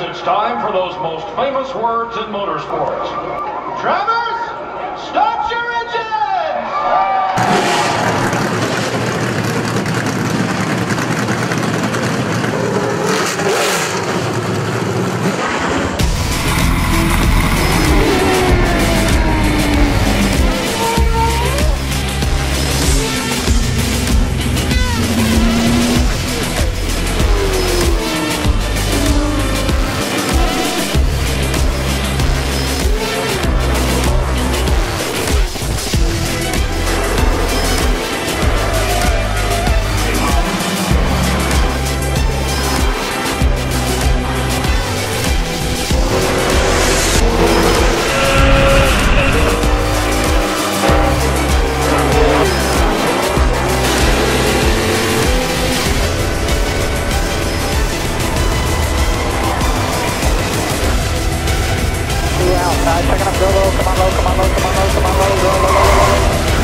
it's time for those most famous words in motorsports. Travis, start your engines!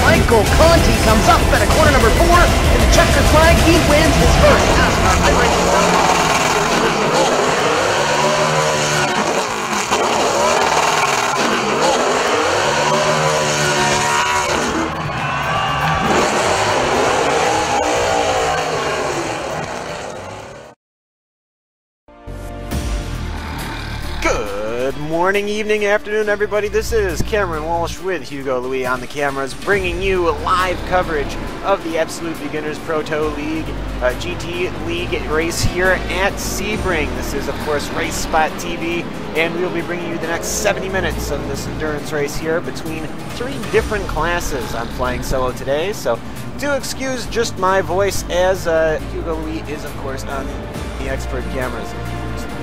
Michael Conti comes up at a corner number 4, and the checkered flag, he wins his first NASCAR iRacing. Good morning, evening, afternoon, everybody. This is Cameron Walsh with Hugo Louis on the cameras, bringing you live coverage of the Absolute Beginners Proto League GT League race here at Sebring. This is, of course, RaceSpotTV, and we'll be bringing you the next 70 minutes of this endurance race here between 3 different classes. I'm flying solo today, so do excuse just my voice, as Hugo Louis is, of course, on the expert cameras.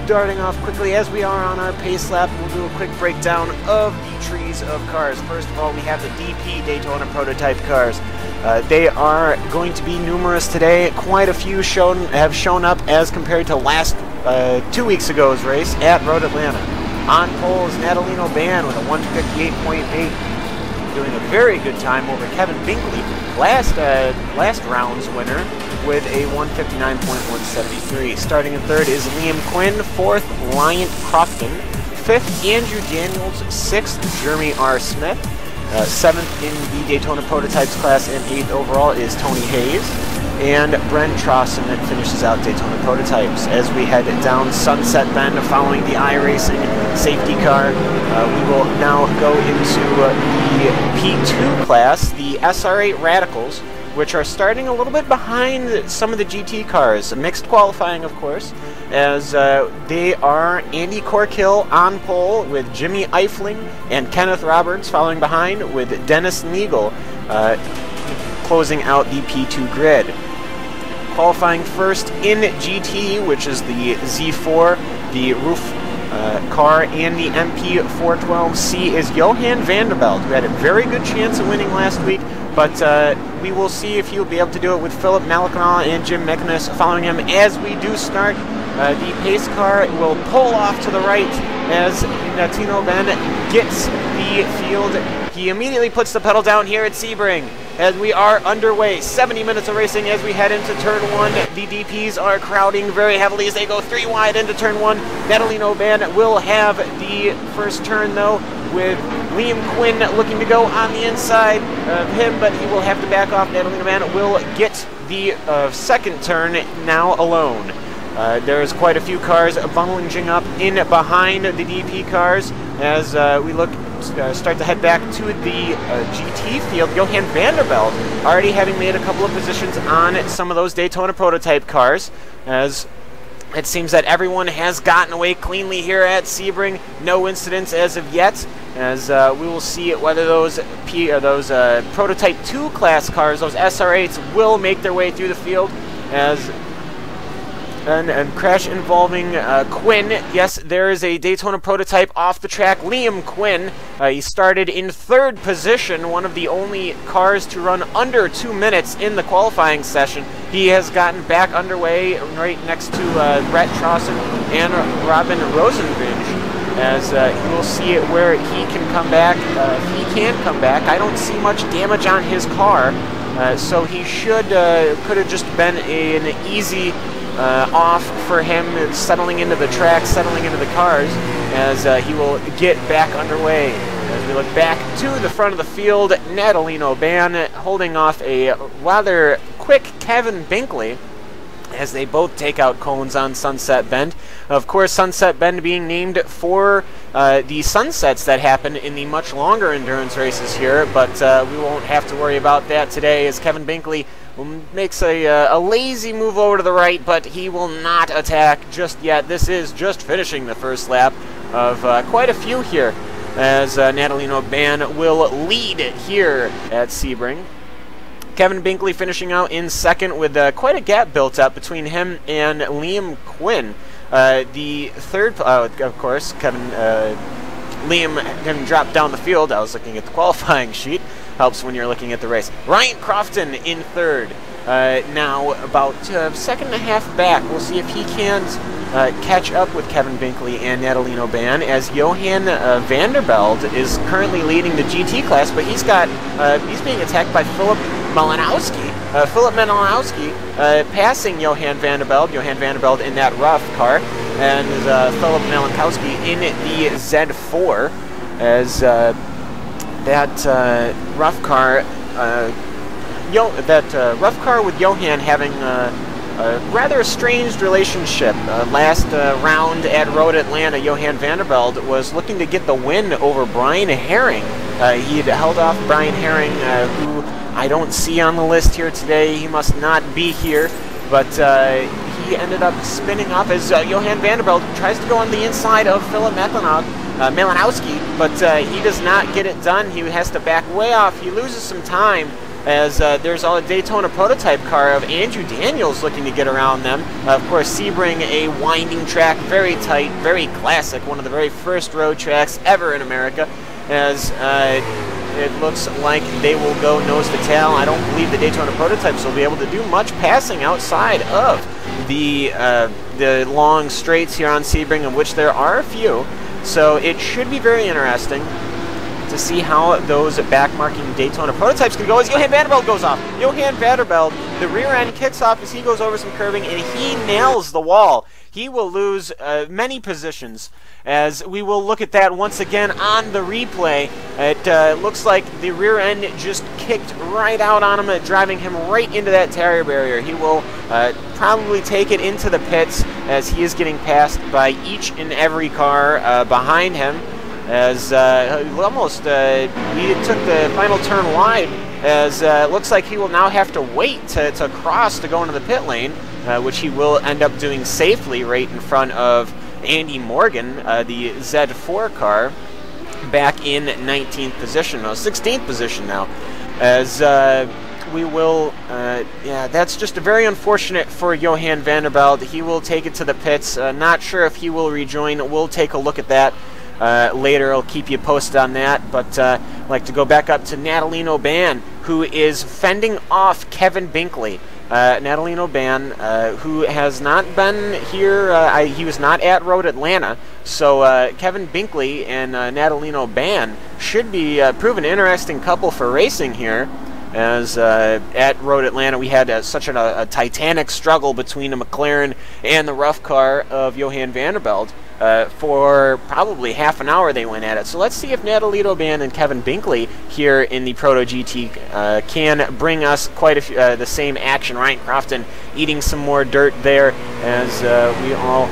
Starting off quickly, as we are on our pace lap, we'll do a quick breakdown of the trees of cars. First of all, we have the DP Daytona prototype cars. They are going to be numerous today. Quite a few have shown up as compared to last 2 weeks ago's race at Road Atlanta. On pole is Natalino Ban with a 158.8, doing a very good time over Kevin Binkley, last round's winner, with a 159.173. Starting in 3rd is Liam Quinn, 4th, Lyant Crofton, 5th, Andrew Daniels, 6th, Jeremy R. Smith, 7th in the Daytona Prototypes class, and 8th overall is Tony Hayes, and Brent Trosson that finishes out Daytona Prototypes. As we head down Sunset Bend following the iRacing safety car, we will now go into the P2 class, the SR8 Radicals, which are starting a little bit behind some of the GT cars. Mixed qualifying, of course, as they are Andy Corkill on pole with Jimmy Eifling and Kenneth Roberts following behind, with Dennis Neagle closing out the P2 grid. Qualifying first in GT, which is the Z4, the roof car, and the MP412C is Johan Vanderbilt, who had a very good chance of winning last week, but we will see if he'll be able to do it with Philip Malakanaw and Jim Mechanis following him. As we do start, the pace car will pull off to the right as Natalino Ben gets the field. He immediately puts the pedal down here at Sebring as we are underway. 70 minutes of racing as we head into turn 1. The DPs are crowding very heavily as they go 3 wide into turn 1. Natalino Ben will have the first turn, though, with Liam Quinn looking to go on the inside of him, but he will have to back off. Natalino Ben will get the second turn now alone. There's quite a few cars bungling up in behind the DP cars as we start to head back to the GT field. Johan Vanderbilt already having made a couple of positions on some of those Daytona prototype cars, as it seems that everyone has gotten away cleanly here at Sebring. No incidents as of yet, as we will see whether those Prototype 2 class cars, those SR8s, will make their way through the field. As and crash involving Quinn. Yes, there is a Daytona prototype off the track. Liam Quinn, he started in 3rd position, one of the only cars to run under 2 minutes in the qualifying session. He has gotten back underway right next to Brett Trosson and Robin Rosenbridge, as he will see where he can come back. He can come back. I don't see much damage on his car, so he could have just been an easy off for him, settling into the track, settling into the cars, as he will get back underway. As we look back to the front of the field, Natalino Ban holding off a rather quick Kevin Binkley, as they both take out cones on Sunset Bend. Of course, Sunset Bend being named for the sunsets that happen in the much longer endurance races here, but we won't have to worry about that today, as Kevin Binkley makes a lazy move over to the right, but he will not attack just yet. This is just finishing the first lap of quite a few here, as Natalino Ban will lead here at Sebring. Kevin Binkley finishing out in second with quite a gap built up between him and Liam Quinn. The third, of course, Liam can drop down the field. I was looking at the qualifying sheet. Helps when you're looking at the race. Ryan Crofton in third. Now about a second and a half back. We'll see if he can catch up with Kevin Binkley and Natalino Ban, as Johan Vandervelde is currently leading the GT class, but he's being attacked by Philip Malinowski. Philip Malinowski passing Johan Vandervelde. Johan Vandervelde in that rough car, and Philip Malinowski in the Z4, as that rough car with Johan having a rather estranged relationship. Last round at Road Atlanta, Johan Vandervelde was looking to get the win over Brian Herring. He had held off Brian Herring, who I don't see on the list here today. He must not be here, but he ended up spinning off as Johan Vandervelde tries to go on the inside of Philip Malinowski, but he does not get it done. He has to back way off. He loses some time, as there's a Daytona prototype car of Andrew Daniels looking to get around them. Of course, Sebring, a winding track, very tight, very classic, one of the very first road tracks ever in America, as it looks like they will go nose to tail. I don't believe the Daytona prototypes will be able to do much passing outside of the long straights here on Sebring, of which there are a few. So it should be very interesting to see how those backmarking Daytona prototypes can go as Johan Vandervelde goes off. Johan Vandervelde, the rear end kicks off as he goes over some curving, and he nails the wall. He will lose many positions, as we will look at that once again on the replay. It looks like the rear end just kicked right out on him, driving him right into that tire barrier. He will probably take it into the pits, as he is getting passed by each and every car behind him, as almost he took the final turn wide, as it looks like he will now have to wait to cross to go into the pit lane, which he will end up doing safely right in front of Andy Morgan, the Z4 car, back in 19th position, no, 16th position now, as we will, yeah, that's just very unfortunate for Johan Vandervelde. He will take it to the pits. Not sure if he will rejoin. We'll take a look at that later. I'll keep you posted on that, but I'd like to go back up to Natalino Ban, who is fending off Kevin Binkley. Natalino Ban, who has not been here, he was not at Road Atlanta, so Kevin Binkley and Natalino Ban should be prove an interesting couple for racing here, as at Road Atlanta we had such a titanic struggle between a McLaren and the rough car of Johan Vandervelde. For probably half an hour they went at it. So let's see if Natalino Ban and Kevin Binkley here in the Proto GT can bring us quite a few, the same action. Ryan Crofton eating some more dirt there, as we all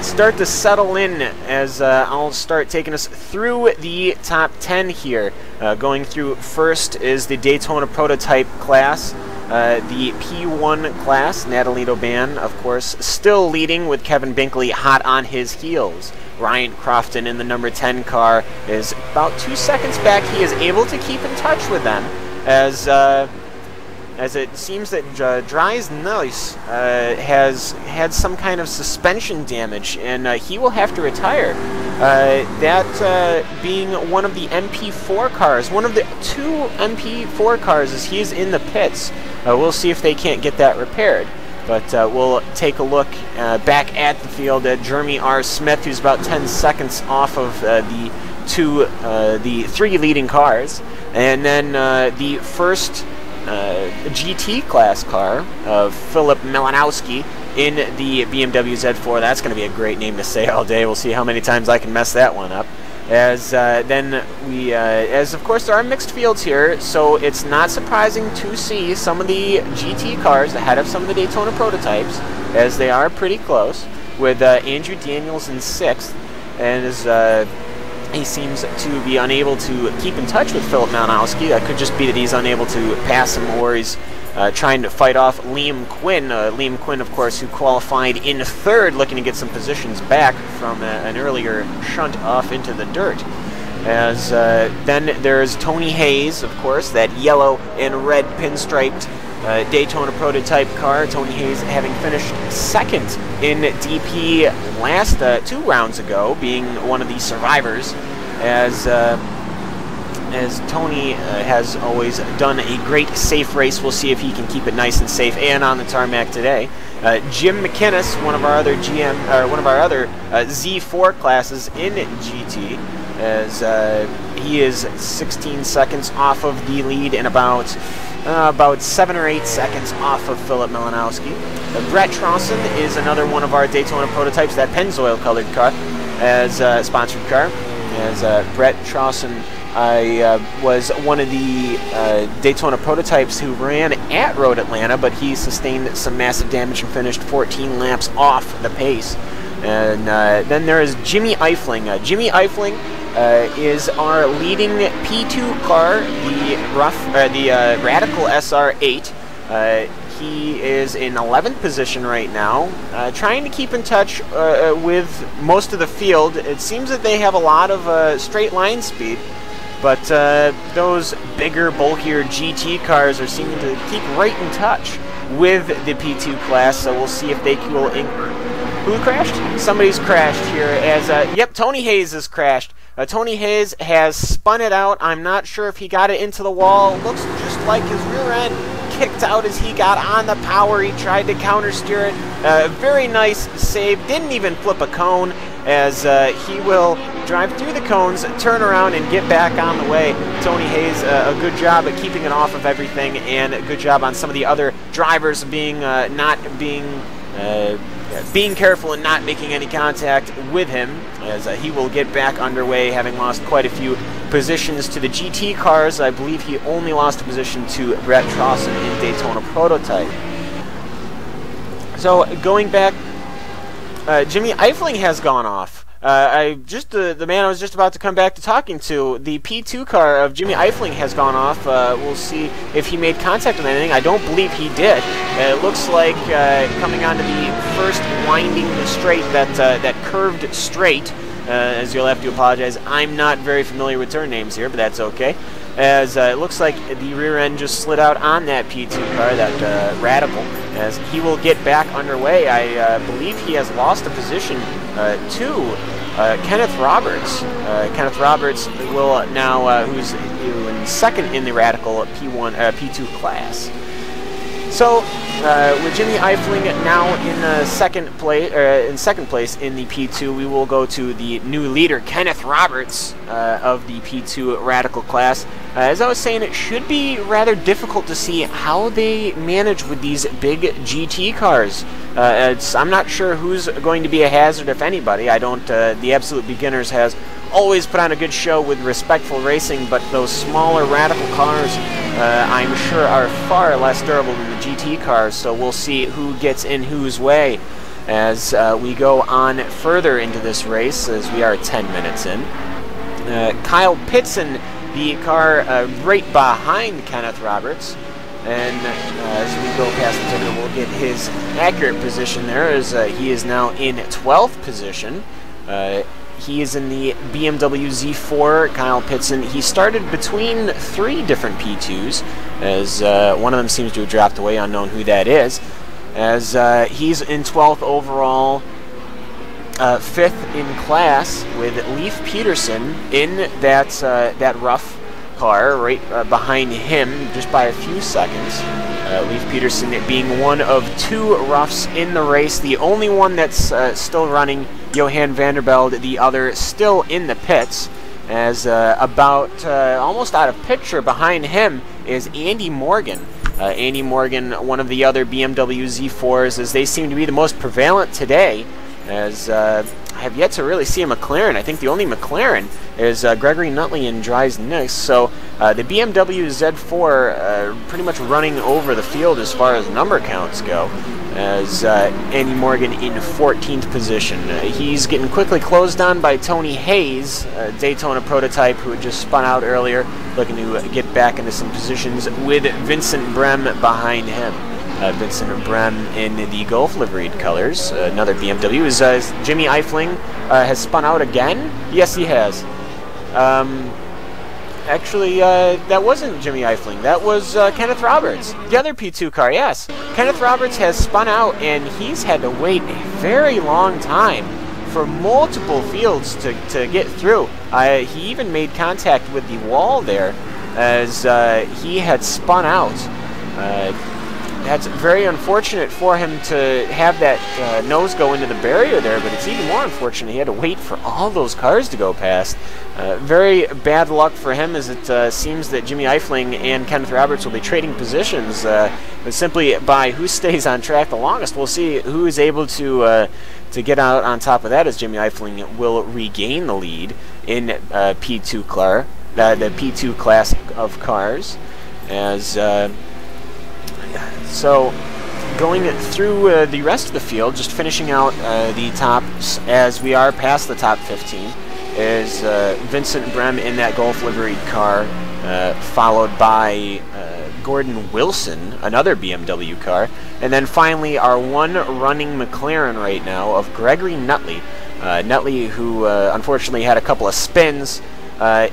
start to settle in, as I'll start taking us through the top 10 here. Going through first is the Daytona prototype class. The P1 class, Natalino Ban, of course, still leading with Kevin Binkley hot on his heels. Ryan Crofton in the number 10 car is about 2 seconds back. He is able to keep in touch with them, as it seems that Dries Nice has had some kind of suspension damage, and he will have to retire. That being one of the MP4 cars, one of the 2 MP4 cars, as he is in the pits. We'll see if they can't get that repaired. But we'll take a look back at the field at Jeremy R. Smith, who's about 10 seconds off of the 3 leading cars. And then the first GT class car of Philip Malinowski in the BMW Z4. That's going to be a great name to say all day. We'll see how many times I can mess that one up. As of course there are mixed fields here, so it's not surprising to see some of the GT cars ahead of some of the Daytona prototypes, as they are pretty close, with Andrew Daniels in 6th, and as he seems to be unable to keep in touch with Philip Malinowski. That could just be that he's unable to pass him, or he's trying to fight off Liam Quinn. Liam Quinn, of course, who qualified in 3rd, looking to get some positions back from an earlier shunt off into the dirt. As then there's Tony Hayes, of course, that yellow and red pinstriped Daytona prototype car. Tony Hayes having finished 2nd in DP last 2 rounds ago, being one of the survivors, as Tony has always done a great safe race. We'll see if he can keep it nice and safe and on the tarmac today. Jim McInnes, one of our other Z4 classes in GT, as he is 16 seconds off of the lead and about 7 or 8 seconds off of Philip Malinowski. Brett Trosson is another one of our Daytona prototypes, that Pennzoil colored car, as sponsored car. As Brett Trosson was one of the Daytona prototypes who ran at Road Atlanta, but he sustained some massive damage and finished 14 laps off the pace. And then there is Jimmy Eifling. Jimmy Eifling is our leading P2 car, the Radical SR8. He is in 11th position right now, trying to keep in touch with most of the field. It seems that they have a lot of straight line speed, but those bigger, bulkier GT cars are seeming to keep right in touch with the P2 class, so we'll see if they will... Who crashed? Somebody's crashed here, as... yep, Tony Hayes has crashed. Tony Hayes has spun it out. I'm not sure if he got it into the wall. Looks just like his rear end kicked out as he got on the power. He tried to counter steer it. Very nice save. Didn't even flip a cone, as he will drive through the cones, turn around, and get back on the way. Tony Hayes, a good job at keeping it off of everything, and a good job on some of the other drivers being being careful and not making any contact with him, as he will get back underway, having lost quite a few positions to the GT cars. I believe he only lost a position to Brett Trosson in Daytona prototype. So going back, Jimmy Eifling has gone off. The man I was just about to come back to talking to, the P2 car of Jimmy Eifling has gone off. We'll see if he made contact with anything. I don't believe he did. It looks like coming onto the first winding straight, that curved straight, as you'll have to apologize. I'm not very familiar with turn names here, but that's okay. As it looks like the rear end just slid out on that P2 car, that Radical, as he will get back underway. I believe he has lost a position to Kenneth Roberts. Kenneth Roberts will now, who's in 2nd in the Radical P2 class. So, with Jimmy Eifling now in second place in the P2, we will go to the new leader, Kenneth Roberts, of the P2 Radical class. As I was saying, it should be rather difficult to see how they manage with these big GT cars. I'm not sure who's going to be a hazard, if anybody. I don't. The Absolute Beginners has always put on a good show with respectful racing, but those smaller Radical cars, I'm sure, are far less durable than the GT cars, so we'll see who gets in whose way as we go on further into this race, as we are 10 minutes in. Kyle Pitson, the car right behind Kenneth Roberts, and as we go past the ticker, we'll get his accurate position there, as he is now in 12th position. He is in the BMW Z4, Kyle Pitson. He started between 3 different P2s, as one of them seems to have dropped away, unknown who that is, as he's in 12th overall, 5th in class, with Leif Peterson in that rough car right behind him, just by a few seconds. Leif Peterson being one of 2 roughs in the race, the only one that's still running, Johan Vandervelde, the other still in the pits, as about almost out of picture behind him is Andy Morgan. Andy Morgan, one of the other BMW Z4s, as they seem to be the most prevalent today, as I have yet to really see a McLaren. I think the only McLaren is Gregory Nutley and Dries Nix. So the BMW Z4 pretty much running over the field as far as number counts go, as Andy Morgan in 14th position. He's getting quickly closed on by Tony Hayes, Daytona prototype, who had just spun out earlier, looking to get back into some positions with Vincent Brem behind him. Vincent Brem in the Gulf liveried colors. Another BMW is Jimmy Eifling has spun out again. Yes, he has. Actually, that wasn't Jimmy Eifling. That was Kenneth Roberts, the other P2 car. Yes, Kenneth Roberts has spun out, and he's had to wait a very long time for multiple fields to get through. He even made contact with the wall there as he had spun out. That's very unfortunate for him to have that nose go into the barrier there, but it's even more unfortunate he had to wait for all those cars to go past. Very bad luck for him, as it seems that Jimmy Eifling and Kenneth Roberts will be trading positions simply by who stays on track the longest. We'll see who is able to get out on top of that, as Jimmy Eifling will regain the lead in P2 car, the P2 class of cars, as so going through the rest of the field, just finishing out the tops as we are past the top 15, is Vincent Brem in that Gulf liveried car, followed by Gordon Wilson, another BMW car, and then finally our one running McLaren right now of Gregory Nutley. Nutley, who unfortunately had a couple of spins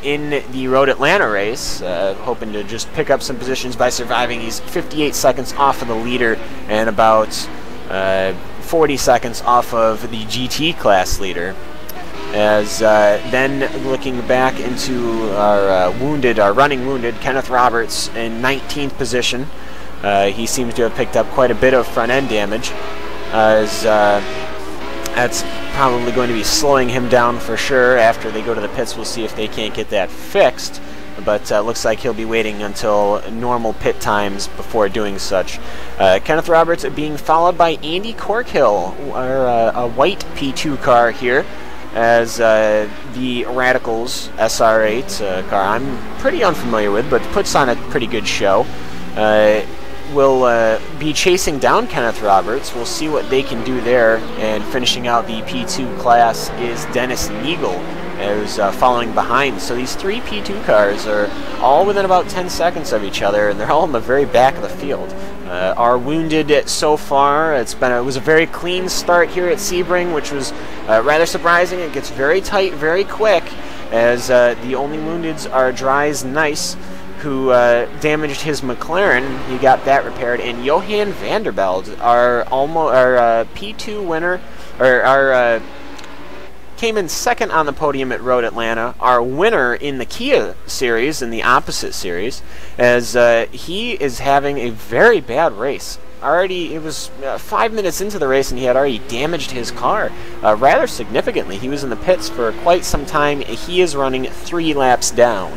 in the Road Atlanta race, hoping to just pick up some positions by surviving. He's 58 seconds off of the leader and about 40 seconds off of the GT class leader. As then looking back into our running wounded, Kenneth Roberts in 19th position. He seems to have picked up quite a bit of front end damage, as that's probably going to be slowing him down for sure. After they go to the pits, we'll see if they can't get that fixed, but looks like he'll be waiting until normal pit times before doing such. Kenneth Roberts being followed by Andy Corkhill, a white P2 car here, as the Radicals SR8 car I'm pretty unfamiliar with, but puts on a pretty good show. Will be chasing down Kenneth Roberts. We'll see what they can do there. And finishing out the P2 class is Dennis Neagle, who's following behind. So these three P2 cars are all within about 10 seconds of each other, and they're all in the very back of the field. Are wounded so far. It was a very clean start here at Sebring, which was rather surprising. It gets very tight very quick, as the only woundeds are Dries Nice, who damaged his McLaren. He got that repaired, and Johan Vandervelde, our P2 winner, or came in second on the podium at Road Atlanta, our winner in the Kia series, in the opposite series, as he is having a very bad race. Already, it was 5 minutes into the race, and he had already damaged his car rather significantly. He was in the pits for quite some time. He is running 3 laps down.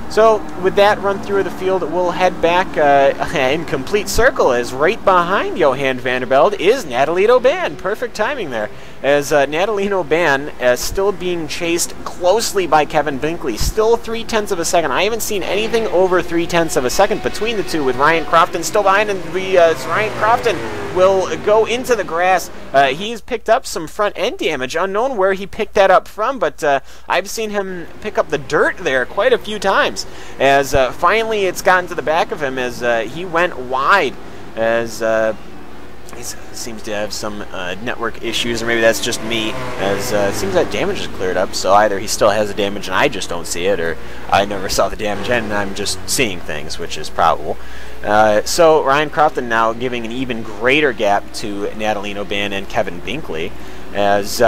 So, with that run through the field, we'll head back in complete circle, as right behind Johan Vandervelde is Natalino Ban. Perfect timing there, as Natalino Ban still being chased closely by Kevin Binkley. Still 0.3 of a second. I haven't seen anything over 0.3 of a second between the two, with Ryan Crofton still behind, and Ryan Crofton will go into the grass. He's picked up some front end damage, unknown where he picked that up from, but I've seen him pick up the dirt there quite a few times, as finally it's gotten to the back of him, as he went wide, as he seems to have some network issues, or maybe that's just me, as it seems that damage is cleared up. So either he still has the damage and I just don't see it, or I never saw the damage and I'm just seeing things, which is probable. So Ryan Crofton now giving an even greater gap to Natalino Ban and Kevin Binkley, as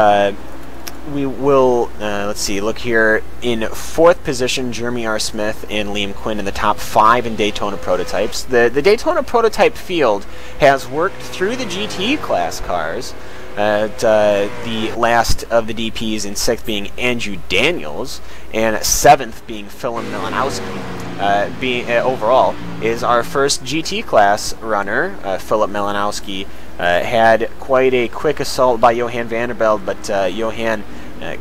we will, let's see, look here, in 4th position, Jeremy R. Smith and Liam Quinn in the top 5 in Daytona prototypes. The Daytona prototype field has worked through the GT class cars, the last of the DPs in 6th being Andrew Daniels, and 7th being Philip Milanowski. overall, is our first GT class runner. Philip Malinowski had quite a quick assault by Johan Vandervelde, but Johan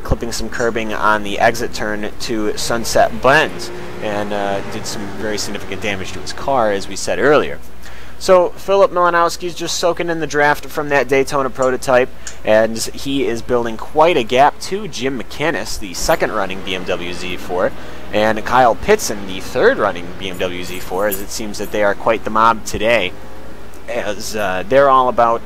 clipping some curbing on the exit turn to Sunset Bend, and did some very significant damage to his car, as we said earlier. So Philip Malinowski is just soaking in the draft from that Daytona prototype, and he is building quite a gap to Jim McInnes, the second running BMW Z4, and Kyle Pitson, the third running BMW Z4, as it seems that they are quite the mob today, as they're all about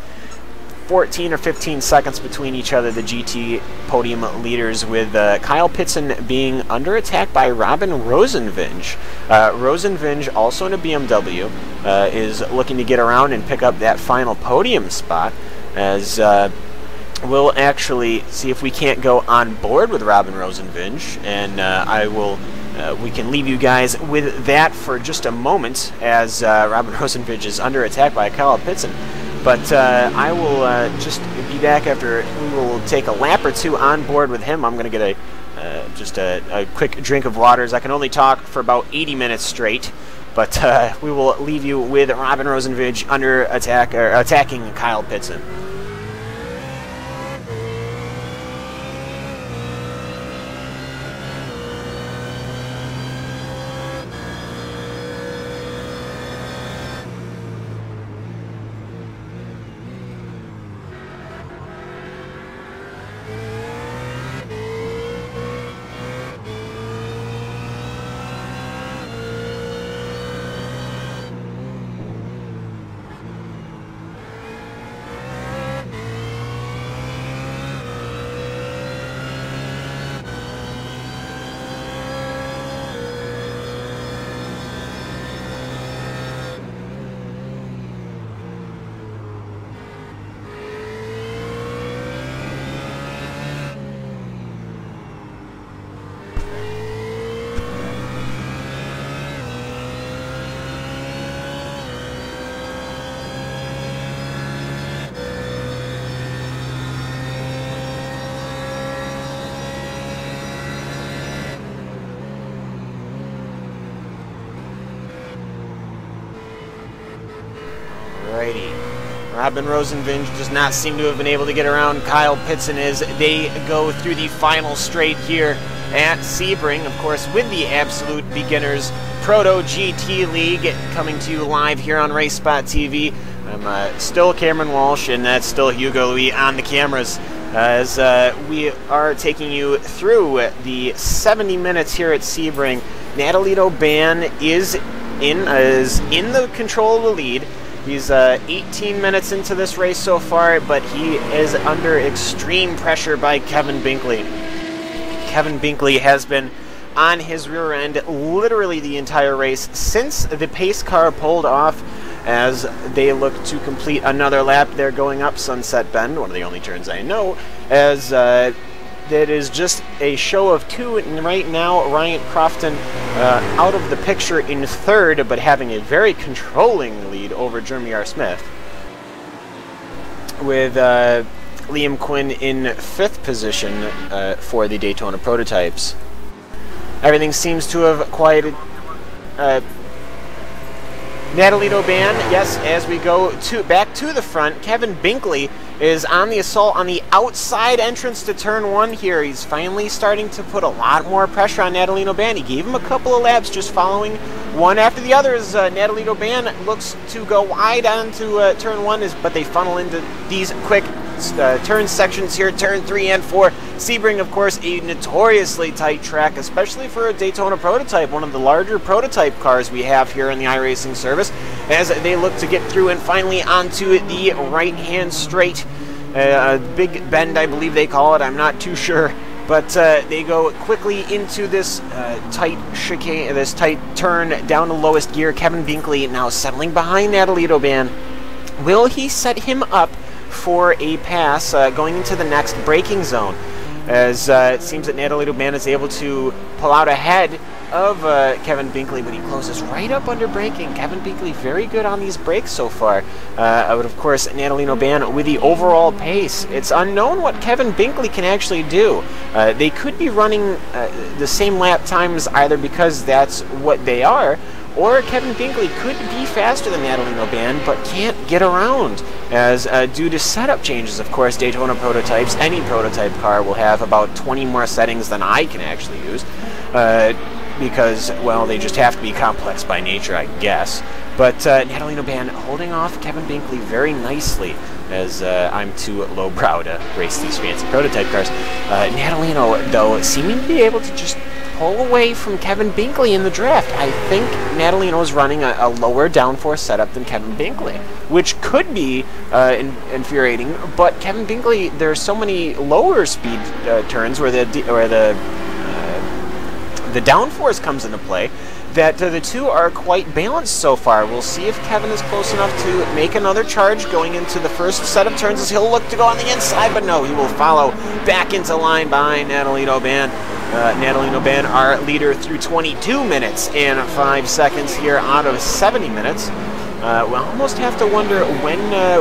14 or 15 seconds between each other, the GT podium leaders, with Kyle Pitson being under attack by Robin Rosenvinge. Rosenvinge, also in a BMW, is looking to get around and pick up that final podium spot, as we'll actually see if we can't go on board with Robin Rosenvinge, and we can leave you guys with that for just a moment, as Robin Rosenvinge is under attack by Kyle Pitson. But I will just be back after we will take a lap or two on board with him. I'm going to get just a quick drink of water, as I can only talk for about 80 minutes straight. But we will leave you with Robin Rosenvinge under attack, or attacking Kyle Pitson. Robin Rosenvinge does not seem to have been able to get around Kyle Pitson as they go through the final straight here at Sebring, of course, with the Absolute Beginners Proto GT League coming to you live here on RaceSpotTV. I'm still Cameron Walsh, and that's still Hugo Louis on the cameras, as we are taking you through the 70 minutes here at Sebring. Natalito Ban is in the control of the lead. He's 18 minutes into this race so far, but he is under extreme pressure by Kevin Binkley. Kevin Binkley has been on his rear end literally the entire race since the pace car pulled off, as they look to complete another lap. They're going up Sunset Bend, one of the only turns I know, as that is just a show of two, and right now Ryan Crofton out of the picture in third, but having a very controlling lead over Jeremy R. Smith, with Liam Quinn in fifth position for the Daytona prototypes. Everything seems to have quieted. Natalito Ban, yes, as we go back to the front, Kevin Binkley is on the assault on the outside entrance to turn one here. He's finally starting to put a lot more pressure on Natalito Ban. He gave him a couple of laps just following one after the other, as Natalito Ban looks to go wide onto turn one, but they funnel into these quick turn sections here, turn 3 and 4. Sebring, of course, a notoriously tight track, especially for a Daytona prototype, one of the larger prototype cars we have here in the iRacing service, as they look to get through and finally onto the right-hand straight. Big bend, I believe they call it, I'm not too sure. But they go quickly into this tight chicane, this tight turn down the lowest gear. Kevin Binkley now settling behind Natalito Ban. Will he set him up for a pass going into the next braking zone, as it seems that Natalito Ban is able to pull out ahead of Kevin Binkley, but he closes right up under braking. Kevin Binkley very good on these brakes so far. But of course, Natalino Ban with the overall pace. It's unknown what Kevin Binkley can actually do. They could be running the same lap times either because that's what they are, or Kevin Binkley could be faster than Natalino Ban, but can't get around, as due to setup changes. Of course, Daytona prototypes, any prototype car will have about 20 more settings than I can actually use, because, well, they just have to be complex by nature, I guess. But Natalino Ban holding off Kevin Binkley very nicely, as I'm too lowbrow to race these fancy prototype cars. Natalino, though, seeming to be able to just pull away from Kevin Binkley in the draft. I think Natalino is running a lower downforce setup than Kevin Binkley, which could be infuriating, but Kevin Binkley, there's so many lower speed turns where the downforce comes into play that the two are quite balanced so far. We'll see if Kevin is close enough to make another charge going into the first set of turns, as he'll look to go on the inside, but no, he will follow back into line behind Natalino Ban. Natalino Ban, our leader, through 22 minutes and 5 seconds here out of 70 minutes. We'll almost have to wonder when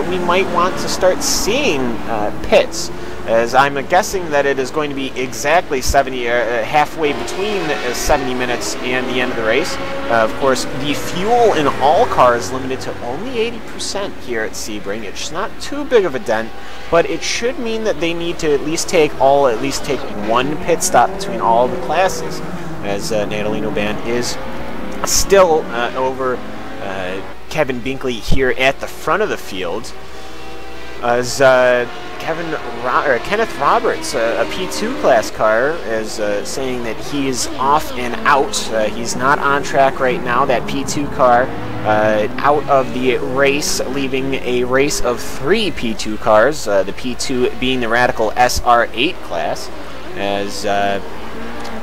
we might want to start seeing pits, as I'm guessing that it is going to be exactly halfway between 70 minutes and the end of the race. Of course, the fuel in all cars is limited to only 80% here at Sebring. It's not too big of a dent, but it should mean that they need to at least take one pit stop between all the classes, as Natalino Ban is still over Kevin Binkley here at the front of the field, as Kenneth Roberts, a P2 class car, is saying that he's off and out. He's not on track right now. That P2 car out of the race, leaving a race of 3 P2 cars, the P2 being the Radical SR8 class, as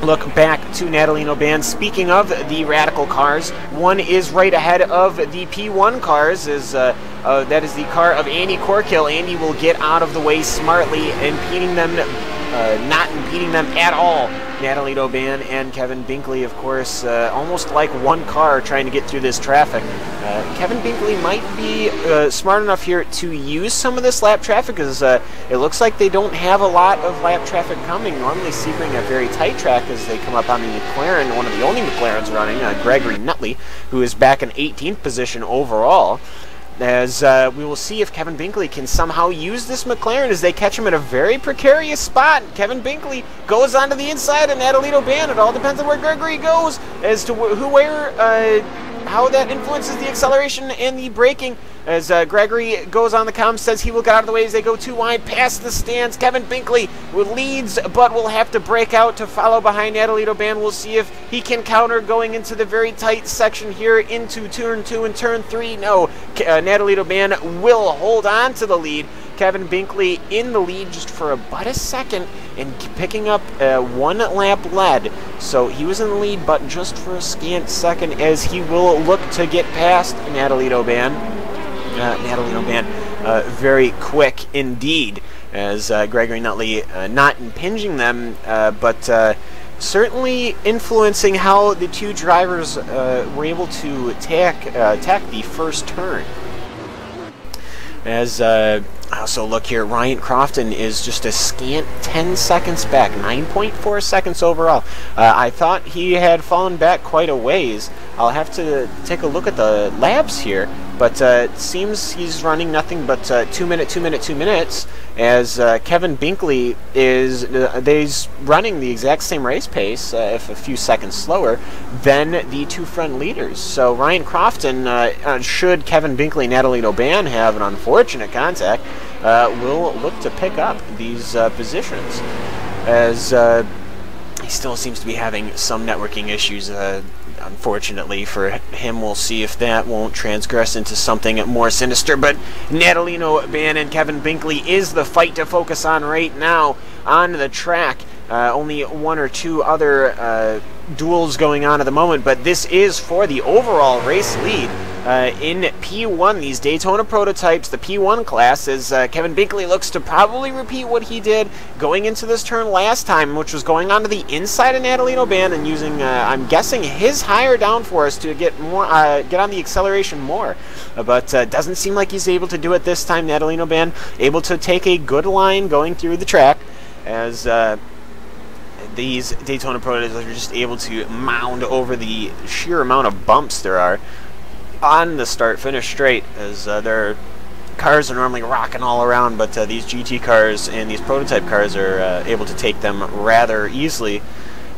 look back to Natalino Ban. Speaking of the Radical cars, one is right ahead of the P1 cars. That is the car of Andy Corkill. Andy will get out of the way smartly, impeding them, not impeding them at all. Natalino Ban and Kevin Binkley, of course, almost like one car trying to get through this traffic. Kevin Binkley might be smart enough here to use some of this lap traffic, because it looks like they don't have a lot of lap traffic coming. Normally Sebring a very tight track as they come up on the McLaren, one of the only McLarens running, Gregory Nutley, who is back in 18th position overall. As we will see if Kevin Binkley can somehow use this McLaren as they catch him at a very precarious spot. Kevin Binkley goes onto the inside of Natalino Ban. It all depends on where Gregory goes as to how that influences the acceleration and the braking. As Gregory goes on the comms, says he will get out of the way as they go too wide past the stands. Kevin Binkley leads, but will have to break out to follow behind Natalino Ban. We'll see if he can counter going into the very tight section here into turn 2 and turn 3. No, Natalino Ban will hold on to the lead. Kevin Binkley in the lead just for about a second and picking up 1 lap lead. So he was in the lead, but just for a scant second, as he will look to get past Natalino Ban. Natalino Ban very quick indeed, as Gregory Nutley not impinging them, but certainly influencing how the two drivers were able to attack the first turn. As also look here, Ryan Crofton is just a scant 10 seconds back, 9.4 seconds overall. I thought he had fallen back quite a ways. I'll have to take a look at the laps here, but it seems he's running nothing but 2 minutes, as Kevin Binkley is running the exact same race pace, if a few seconds slower, than the two front leaders. So Ryan Crofton, should Kevin Binkley and Natalino Ban have an unfortunate contact, will look to pick up these positions, as he still seems to be having some networking issues. Unfortunately for him, we'll see if that won't transgress into something more sinister. But Natalino Ban and Kevin Binkley is the fight to focus on right now on the track. Only 1 or 2 other duels going on at the moment, but this is for the overall race lead. in P1, these Daytona prototypes, the P1 class, as Kevin Binkley looks to probably repeat what he did going into this turn last time, which was going onto the inside of Natalino Band and using, I'm guessing, his higher downforce to get on the acceleration more. But doesn't seem like he's able to do it this time. Natalino Band able to take a good line going through the track, as these Daytona prototypes are just able to mound over the sheer amount of bumps there are on the start-finish straight, as their cars are normally rocking all around, but these GT cars and these prototype cars are able to take them rather easily,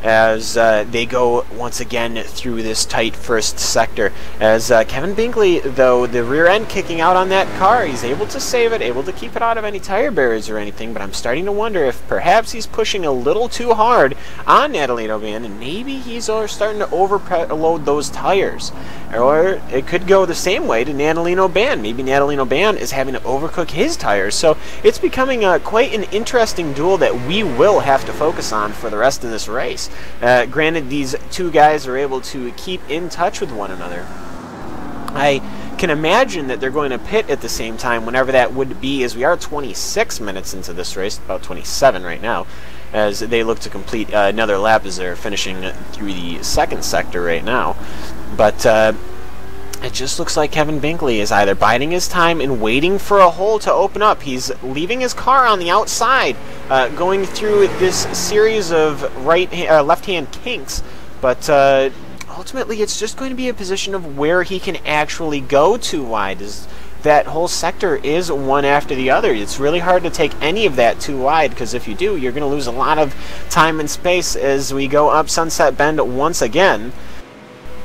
as they go once again through this tight first sector. As Kevin Binkley, though, the rear end kicking out on that car, he's able to save it, able to keep it out of any tire barriers or anything, but I'm starting to wonder if perhaps he's pushing a little too hard on Natalino Band, and maybe he's starting to overload those tires. Or it could go the same way to Natalino Band. Maybe Natalino Band is having to overcook his tires. So it's becoming quite an interesting duel that we will have to focus on for the rest of this race. Granted, these two guys are able to keep in touch with one another. I can imagine that they're going to pit at the same time, whenever that would be, as we are 26 minutes into this race, about 27 right now, as they look to complete another lap as they're finishing through the second sector right now. But it just looks like Kevin Binkley is either biding his time and waiting for a hole to open up. He's leaving his car on the outside, going through this series of left-hand kinks, but ultimately it's just going to be a position of where he can actually go too wide. That whole sector is one after the other. It's really hard to take any of that too wide, because if you do, you're going to lose a lot of time and space as we go up Sunset Bend once again.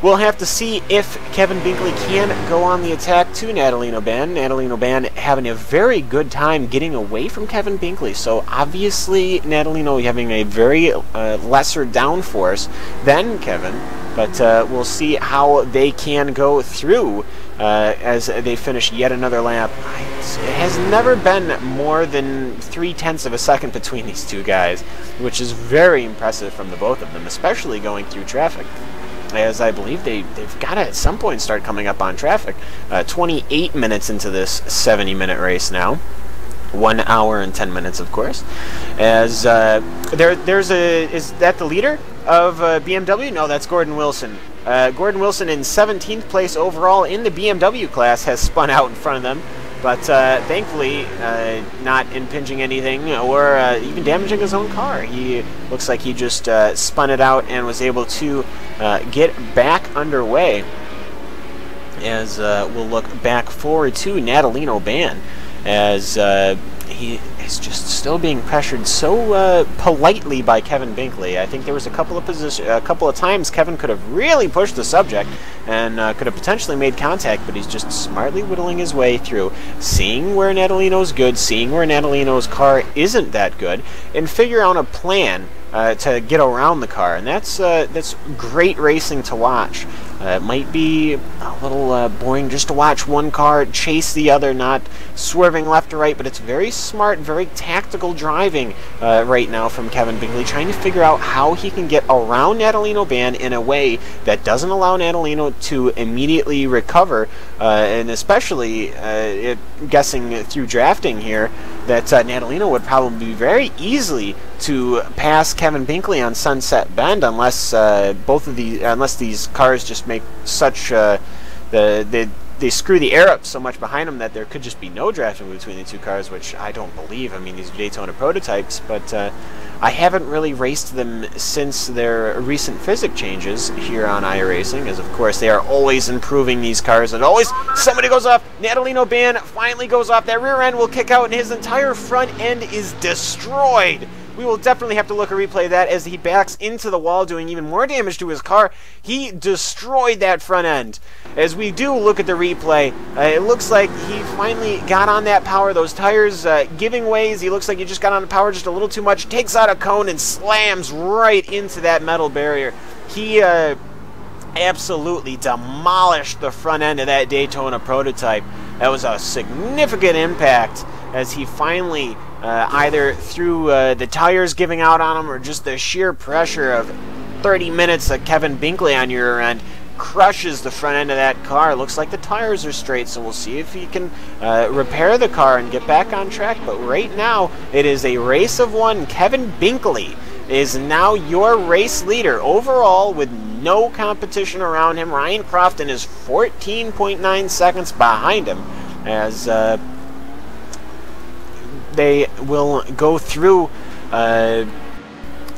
We'll have to see if Kevin Binkley can go on the attack to Natalino Band. Natalino Band having a very good time getting away from Kevin Binkley. So obviously Natalino having a very lesser downforce than Kevin. But we'll see how they can go through as they finish yet another lap. It has never been more than 0.3 of a second between these two guys, which is very impressive from the both of them, especially going through traffic, as I believe they've got to at some point start coming up on traffic. 28 minutes into this 70-minute race now. 1 hour and 10 minutes, of course. As is that the leader of BMW? No, that's Gordon Wilson. Gordon Wilson in 17th place overall in the BMW class has spun out in front of them, but thankfully not impinging anything or even damaging his own car. He looks like he just spun it out and was able to get back underway, as we'll look back forward to Natalino Band, as he is just still being pressured so politely by Kevin Binkley. I think there was a couple of times Kevin could have really pushed the subject and could have potentially made contact, but he's just smartly whittling his way through, seeing where Natalino's good, seeing where Natalino's car isn't that good, and figure out a plan to get around the car. And that's great racing to watch. It might be a little boring just to watch one car chase the other, not swerving left or right, but it's very smart, very tactical driving right now from Kevin Binkley, trying to figure out how he can get around Natalino Band in a way that doesn't allow Natalino to immediately recover, and especially guessing through drafting here that Natalino would probably be very easily to pass Kevin Binkley on Sunset Bend, unless unless these cars just make such they screw the air up so much behind them that there could just be no drafting between the two cars, which I don't believe. I mean, these are Daytona prototypes, but I haven't really raced them since their recent physics changes here on iRacing, as of course they are always improving these cars, and always somebody goes off. Natalino Band finally goes off. That rear end will kick out, and his entire front end is destroyed. We will definitely have to look at a replay of that as he backs into the wall, doing even more damage to his car. He destroyed that front end. As we do look at the replay, it looks like he finally got on that power. Those tires giving ways. He looks like he just got on the power just a little too much. Takes out a cone and slams right into that metal barrier. He absolutely demolished the front end of that Daytona prototype. That was a significant impact, as he finally either through the tires giving out on him or just the sheer pressure of 30 minutes of Kevin Binkley on your end, crushes the front end of that car. Looks like the tires are straight, so we'll see if he can repair the car and get back on track. But right now, it is a race of one. Kevin Binkley is now your race leader overall with no competition around him. Ryan Crofton is 14.9 seconds behind him as they will go through.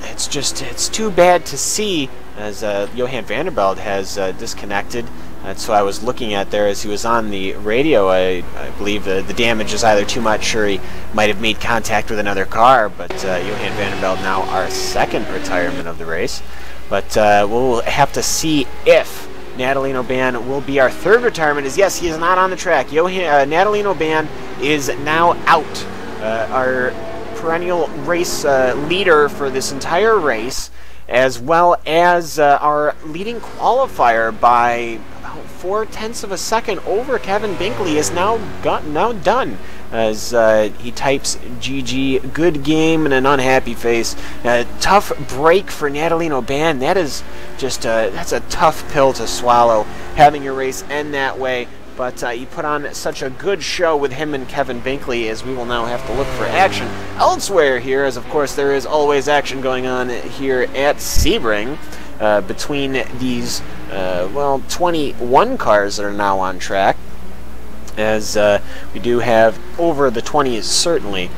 It's too bad to see as Johan Vanderbilt has disconnected. That's what I was looking at there as he was on the radio. I believe the damage is either too much or he might have made contact with another car, but Johan Vanderbilt now our second retirement of the race. But we'll have to see if Natalino Ban will be our third retirement. As yes, he is not on the track. Natalino Ban is now out. Our perennial race leader for this entire race, as well as our leading qualifier by about 0.4 of a second over Kevin Binkley is now done. As he types GG, good game, and an unhappy face. Tough break for Natalino Ban. That is just that's a tough pill to swallow, having your race end that way. But you put on such a good show with him and Kevin Binkley, as we will now have to look for action elsewhere here, as of course there is always action going on here at Sebring between these, well, 21 cars that are now on track, as we do have over the 20s certainly.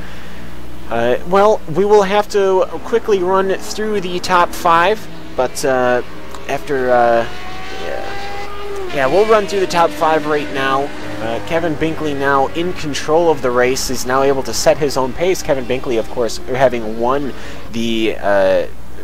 Well, we will have to quickly run through the top 5, but after... Yeah, we'll run through the top 5 right now. Kevin Binkley now in control of the race. He's now able to set his own pace. Kevin Binkley, of course, having won the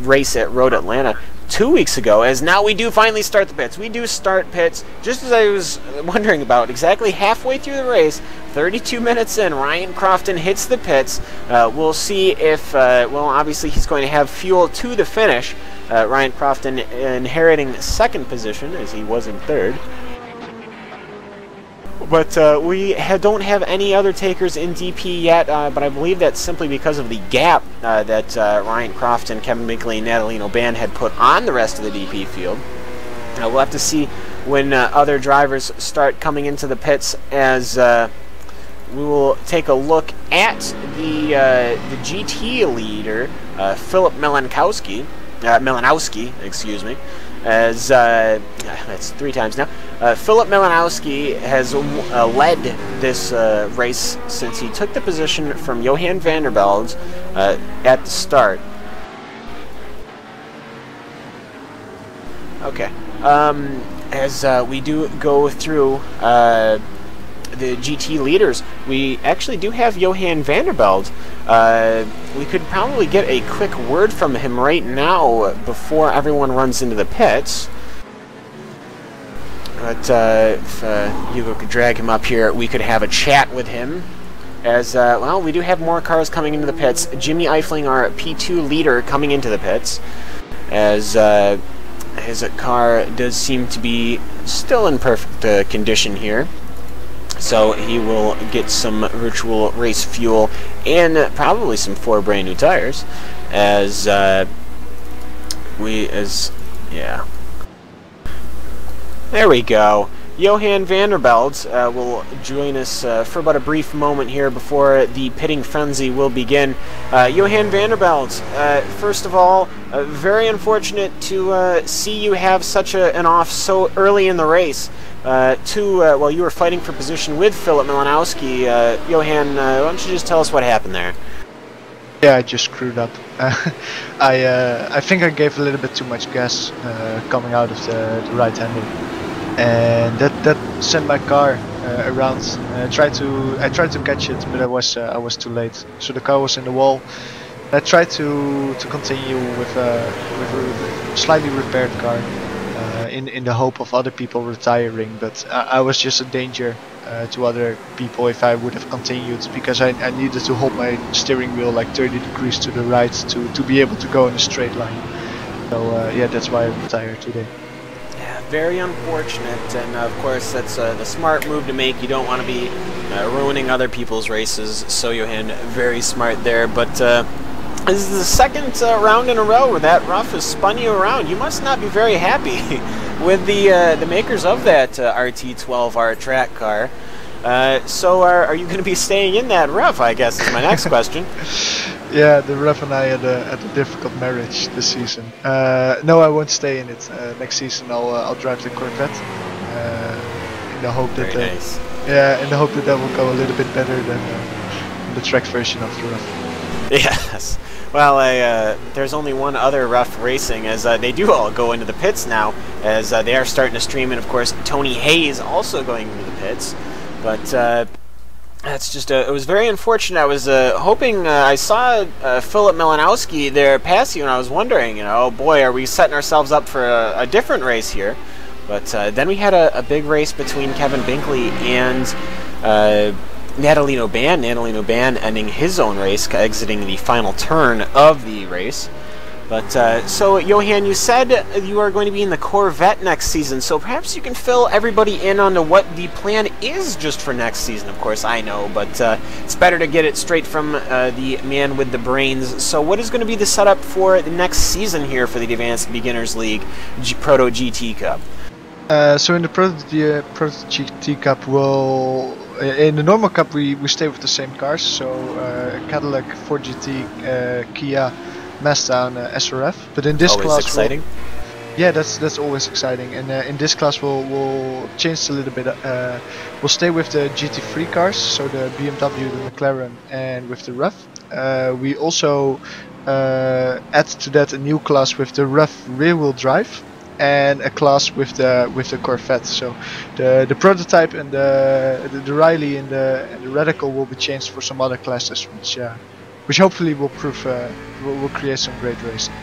race at Road Atlanta 2 weeks ago, as now we do finally start the pits. We do start pits, just as I was wondering about, exactly halfway through the race, 32 minutes in, Ryan Crofton hits the pits. We'll see if, well, obviously he's going to have fuel to the finish. Ryan Crofton inheriting second position, as he was in third. But we don't have any other takers in DP yet, but I believe that's simply because of the gap that Ryan Crofton, Kevin Binkley, and Natalino Ban had put on the rest of the DP field. We'll have to see when other drivers start coming into the pits, as we will take a look at the GT leader, Philip Milanowski, excuse me, as that's 3 times now. Philip Milanowski has led this race since he took the position from Johan Vanderbilt at the start. Okay, as we do go through the GT leaders, we actually do have Johan Vanderbilt. We could probably get a quick word from him right now before everyone runs into the pits. But if Hugo could drag him up here, we could have a chat with him. As, well, we do have more cars coming into the pits. Jimmy Eifling, our P2 leader, coming into the pits, as his car does seem to be still in perfect condition here. So he will get some virtual race fuel and probably some 4 brand new tires, as yeah. There we go. Johan Vanderbilt will join us for about a brief moment here before the pitting frenzy will begin. Johan Vanderbilt, first of all, very unfortunate to see you have such an off so early in the race. Well, you were fighting for position with Philip Milanowski. Johan, why don't you just tell us what happened there? Yeah, I just screwed up. I think I gave a little bit too much gas coming out of the right-hander, and that sent my car around. I tried to catch it, but I was too late. So the car was in the wall. I tried to continue with a slightly repaired car. In the hope of other people retiring, but I was just a danger to other people if I would have continued, because I needed to hold my steering wheel like 30 degrees to the right to be able to go in a straight line. So yeah, that's why I retired today. Yeah, very unfortunate, and of course that's the smart move to make. You don't want to be ruining other people's races, so Johan, very smart there. But this is the second round in a row where that rough has spun you around. You must not be very happy. with the makers of that RT12R track car. So are you going to be staying in that rough, I guess, is my next question. Yeah, the Rev and I had a difficult marriage this season. No, I won't stay in it. Next season I'll drive the Corvette. In the hope that Very nice. yeah, in the hope that will go a little bit better than the track version of the Rev. Yes. Well, there's only one other rough racing, as they do all go into the pits now, as they are starting to stream, and of course Tony Hayes also going into the pits. But that's just it was very unfortunate. I was hoping I saw Philip Malinowski there pass you, and I was wondering, oh boy, are we setting ourselves up for a different race here? But then we had a big race between Kevin Binkley and Natalino Ban ending his own race, exiting the final turn of the race. But, so, Johan, you said you are going to be in the Corvette next season, so perhaps you can fill everybody in on what the plan is just for next season. Of course, I know, but it's better to get it straight from the man with the brains. So what is going to be the setup for the next season here for the Advanced Beginners League Proto GT Cup? So in the Proto GT Cup, in the normal cup we stay with the same cars. So Cadillac, Ford GT, Kia, Mazda, and SRF. But in this always class, exciting. Yeah, that's always exciting. And in this class we'll change a little bit. We'll stay with the GT3 cars, so the BMW, the McLaren, and with the REV. We also add to that a new class with the REV rear-wheel drive, and a class with the Corvette. So the prototype and the Riley and the Radical will be changed for some other classes, which hopefully will will create some great racing.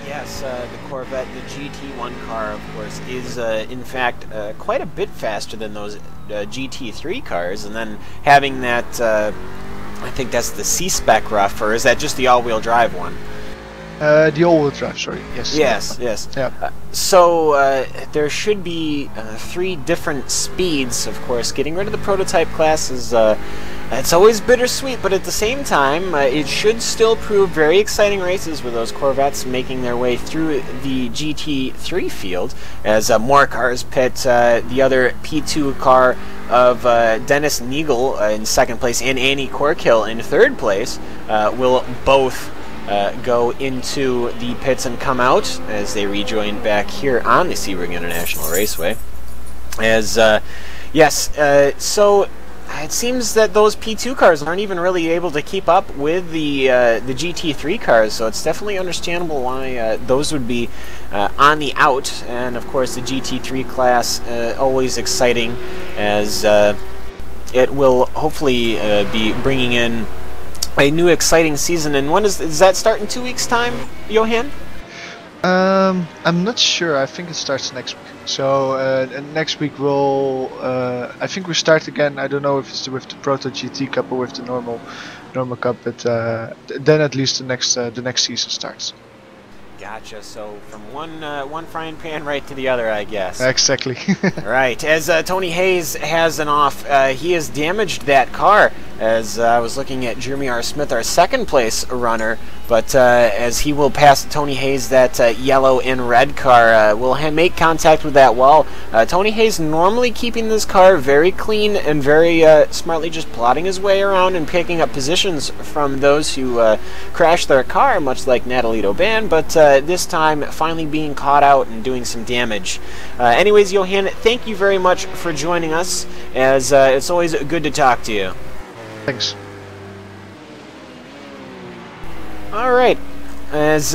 Yes, the Corvette, the GT1 car, of course, is in fact quite a bit faster than those GT3 cars, and then having that, I think that's the C-Spec rough, or is that just the all-wheel drive one? The all-wheel drive, sorry. Yes. Yes. Yeah. So there should be 3 different speeds, of course. Getting rid of the prototype class is it's always bittersweet, but at the same time, it should still prove very exciting races with those Corvettes making their way through the GT3 field, as more cars pit. The other P2 car of Dennis Neagle in second place and Annie Corkill in third place will both go into the pits and come out as they rejoin back here on the Sebring International Raceway. As so it seems that those P2 cars aren't even really able to keep up with the GT3 cars, so it's definitely understandable why those would be on the out. And of course the GT3 class always exciting, as it will hopefully be bringing in a new exciting season. And when does that start? In 2 weeks' time, Johan? I'm not sure. I think it starts next week. So next week we'll I think we start again. I don't know if it's with the Proto GT Cup or with the normal cup, but then at least the next season starts. Gotcha. So from one frying pan right to the other, I guess. Exactly. Right. As Tony Hayes has an off, he has damaged that car. As I was looking at Jeremy R. Smith, our second place runner, but as he will pass Tony Hayes, that yellow and red car will make contact with that wall. Tony Hayes normally keeping this car very clean and very smartly just plodding his way around and picking up positions from those who crashed their car, much like Natalino Ban, but this time finally being caught out and doing some damage. Anyways, Johan, thank you very much for joining us, as it's always good to talk to you. Thanks. Alright, as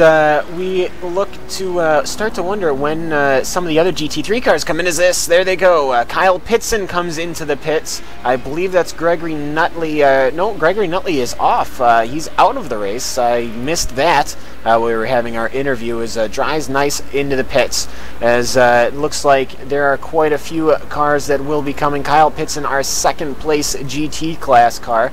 we look to start to wonder when some of the other GT3 cars come in, is this, there they go, Kyle Pitson comes into the pits. I believe that's Gregory Nutley. No, Gregory Nutley is off. He's out of the race. I missed that. We were having our interview, as drives nice into the pits, as it looks like there are quite a few cars that will be coming. Kyle Pitson, our second place GT class car,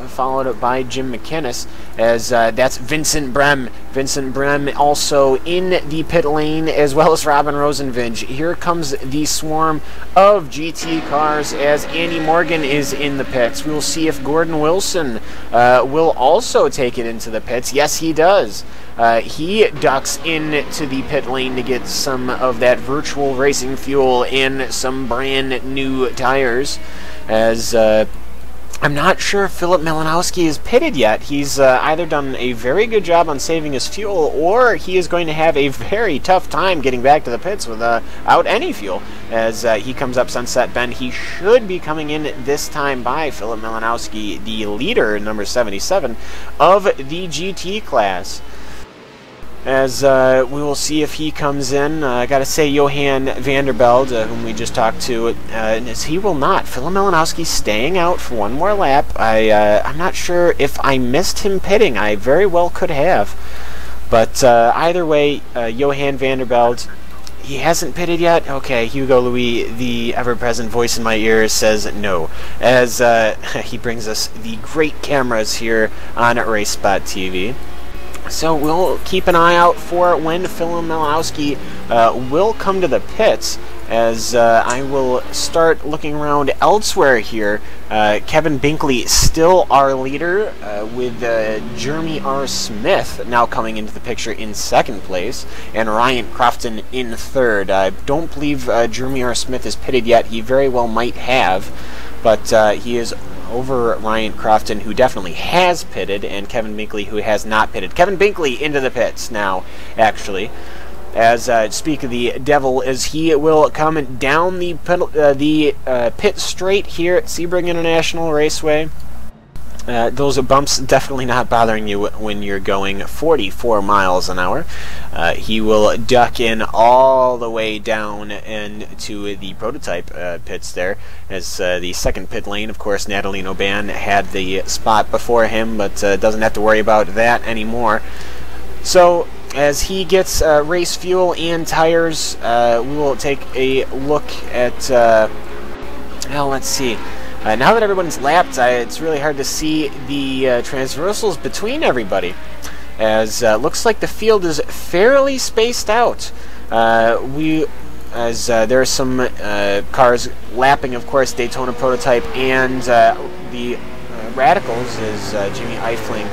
followed by Jim McInnes, as that's Vincent Brem Vincent Brem also in the pit lane, as well as Robin Rosenvinge. Here comes the swarm of GT cars as Andy Morgan is in the pits. We will see if Gordon Wilson will also take it into the pits. Yes, he does. He ducks into the pit lane to get some of that virtual racing fuel and some brand new tires, as I'm not sure if Philip Malinowski is pitted yet. He's either done a very good job on saving his fuel, or he is going to have a very tough time getting back to the pits without any fuel. As he comes up Sunset Bend, he should be coming in this time by Philip Malinowski, the leader, number 77, of the GT class. As we will see if he comes in. I gotta say, Johan Vandervelde, whom we just talked to, as he will not. Philip Malinowski staying out for one more lap. I'm not sure if I missed him pitting. I very well could have. But either way, Johan Vandervelde, he hasn't pitted yet? Okay, Hugo Louis, the ever-present voice in my ear, says no. As he brings us the great cameras here on RaceSpotTV. So we'll keep an eye out for when Philip Malinowski will come to the pits, as I will start looking around elsewhere here. Kevin Binkley still our leader, with Jeremy R. Smith now coming into the picture in second place, and Ryan Crofton in third. I don't believe Jeremy R. Smith is pitted yet. He very well might have, but he is over Ryan Crofton, who definitely has pitted, and Kevin Binkley, who has not pitted. Kevin Binkley into the pits now, actually. As speak of the devil, as he will come down the pit straight here at Sebring International Raceway. Those bumps definitely not bothering you when you're going 44 miles an hour. He will duck in all the way down into the prototype pits there, as the second pit lane. Of course, Natalie Oban had the spot before him, but doesn't have to worry about that anymore. So as he gets race fuel and tires, we will take a look at, well, let's see. Now that everyone's lapped, it's really hard to see the transversals between everybody, as looks like the field is fairly spaced out. There are some cars lapping, of course, Daytona Prototype and the Radicals, as Jimmy Eifling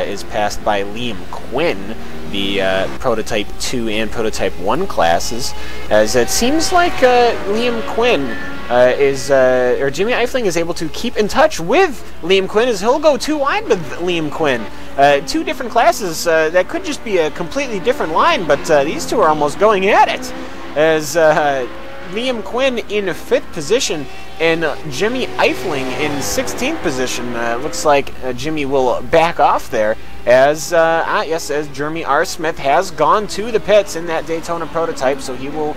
is passed by Liam Quinn, the Prototype 2 and Prototype 1 classes, as it seems like Liam Quinn or Jimmy Eifling is able to keep in touch with Liam Quinn, as he'll go too wide with Liam Quinn. Two different classes, that could just be a completely different line, but these two are almost going at it, as Liam Quinn in 5th position and Jimmy Eifling in 16th position. Looks like Jimmy will back off there, as yes, as Jeremy R. Smith has gone to the pits in that Daytona Prototype, so he will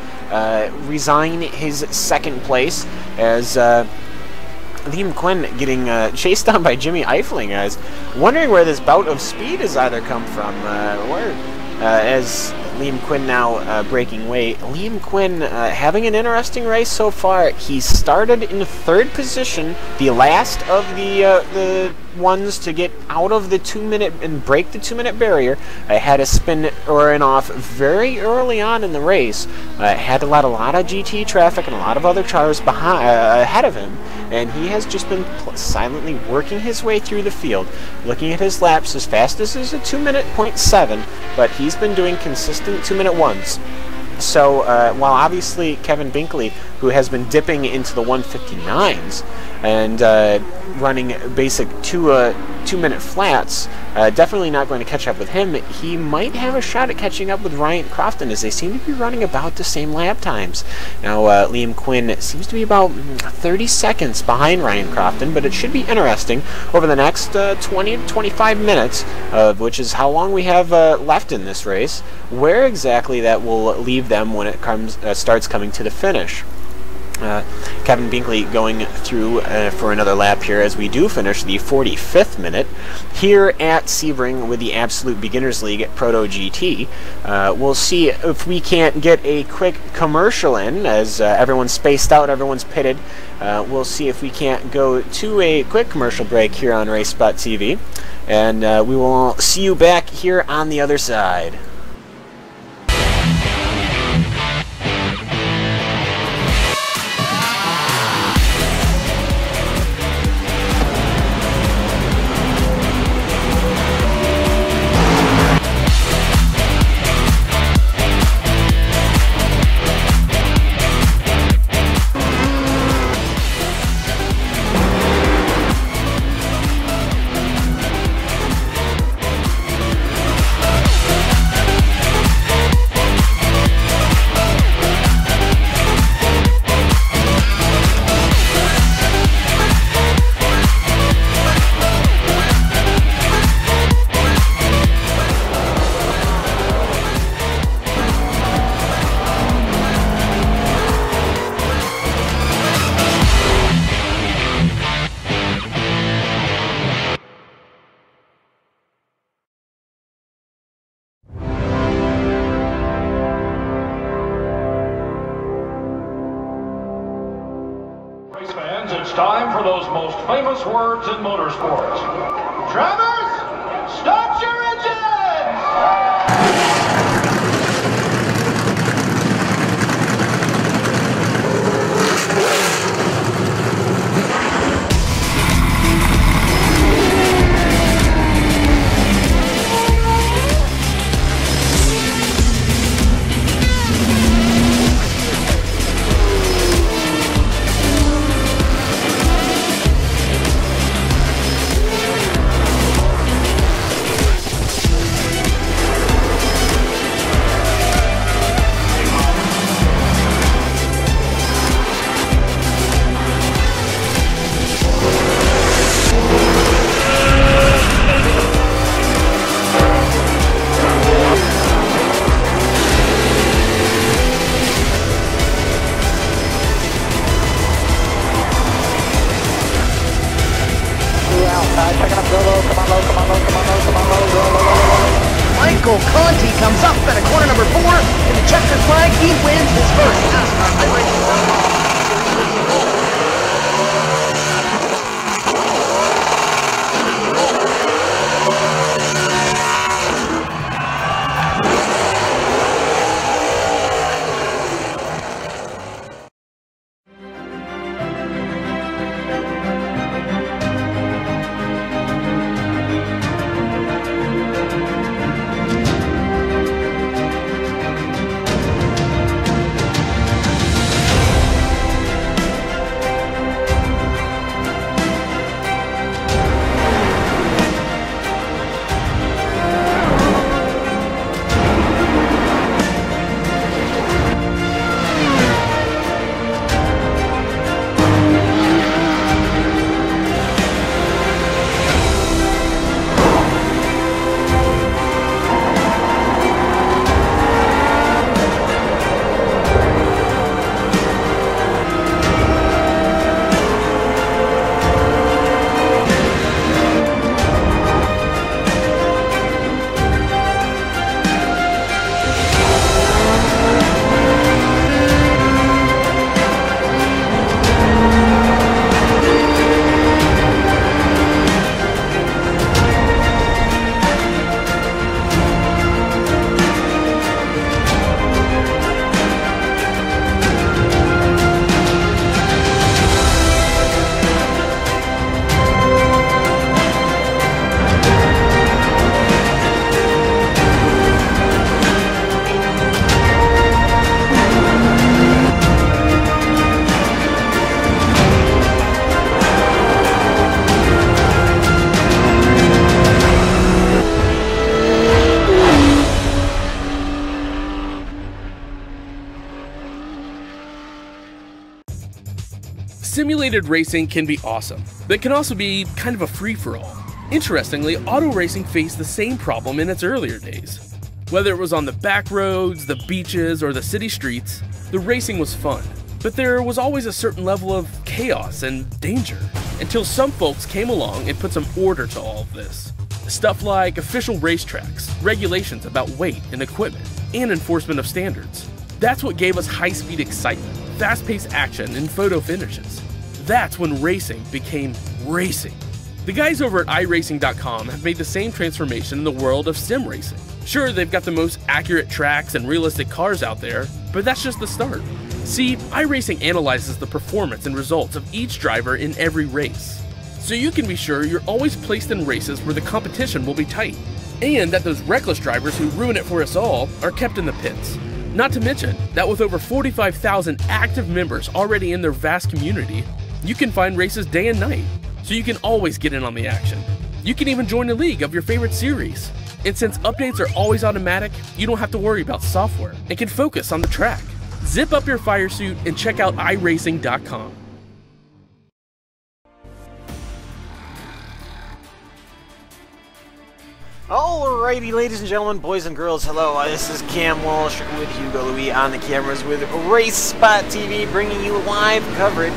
resign his second place, as Liam Quinn getting chased down by Jimmy Eifling, guys. Wondering where this bout of speed has either come from, as Liam Quinn now breaking away. Liam Quinn having an interesting race so far. He started in 3rd position, the last of the ones to get out of the 2-minute and break the 2-minute barrier. Had a spin or an off very early on in the race. Had a lot of GT traffic and a lot of other cars ahead of him, and he has just been silently working his way through the field. Looking at his laps, as fast as is a 2-minute.7, but he's been doing consistent 2-minute ones. So while obviously Kevin Binkley, who has been dipping into the 159s and running basic 2-minute flats, definitely not going to catch up with him. He might have a shot at catching up with Ryan Crofton, as they seem to be running about the same lap times. Now Liam Quinn seems to be about 30 seconds behind Ryan Crofton, but it should be interesting over the next 20 to 25 minutes, which is how long we have left in this race, where exactly that will leave them when it starts coming to the finish. Kevin Binkley going through for another lap here as we do finish the 45th minute here at Sebring with the Absolute Beginners League at Proto GT. We'll see if we can't get a quick commercial in as everyone's spaced out, everyone's pitted. We'll see if we can't go to a quick commercial break here on RaceSpotTV, and we will see you back here on the other side. Fans, it's time for those most famous words in motorsports. Drivers, start your engines! Michael Conti comes up at a corner number 4, and the checkered flag, he wins his first NASCAR iRacing. Simulated racing can be awesome, but it can also be kind of a free-for-all. Interestingly, auto racing faced the same problem in its earlier days. Whether it was on the back roads, the beaches, or the city streets, the racing was fun, But there was always a certain level of chaos and danger, until some folks came along and put some order to all of this. Stuff like official racetracks, regulations about weight and equipment, and enforcement of standards. That's what gave us high-speed excitement, fast-paced action, and photo finishes. That's when racing became racing. The guys over at iRacing.com have made the same transformation in the world of sim racing. Sure, they've got the most accurate tracks and realistic cars out there, but that's just the start. See, iRacing analyzes the performance and results of each driver in every race, so you can be sure you're always placed in races where the competition will be tight, and that those reckless drivers who ruin it for us all are kept in the pits. Not to mention that with over 45,000 active members already in their vast community, you can find races day and night, so you can always get in on the action. You can even join a league of your favorite series. And since updates are always automatic, you don't have to worry about software and can focus on the track. Zip up your fire suit and check out iRacing.com. Alrighty, ladies and gentlemen, boys and girls, hello. This is Cam Walsh with Hugo Louis on the cameras with RaceSpotTV, bringing you live coverage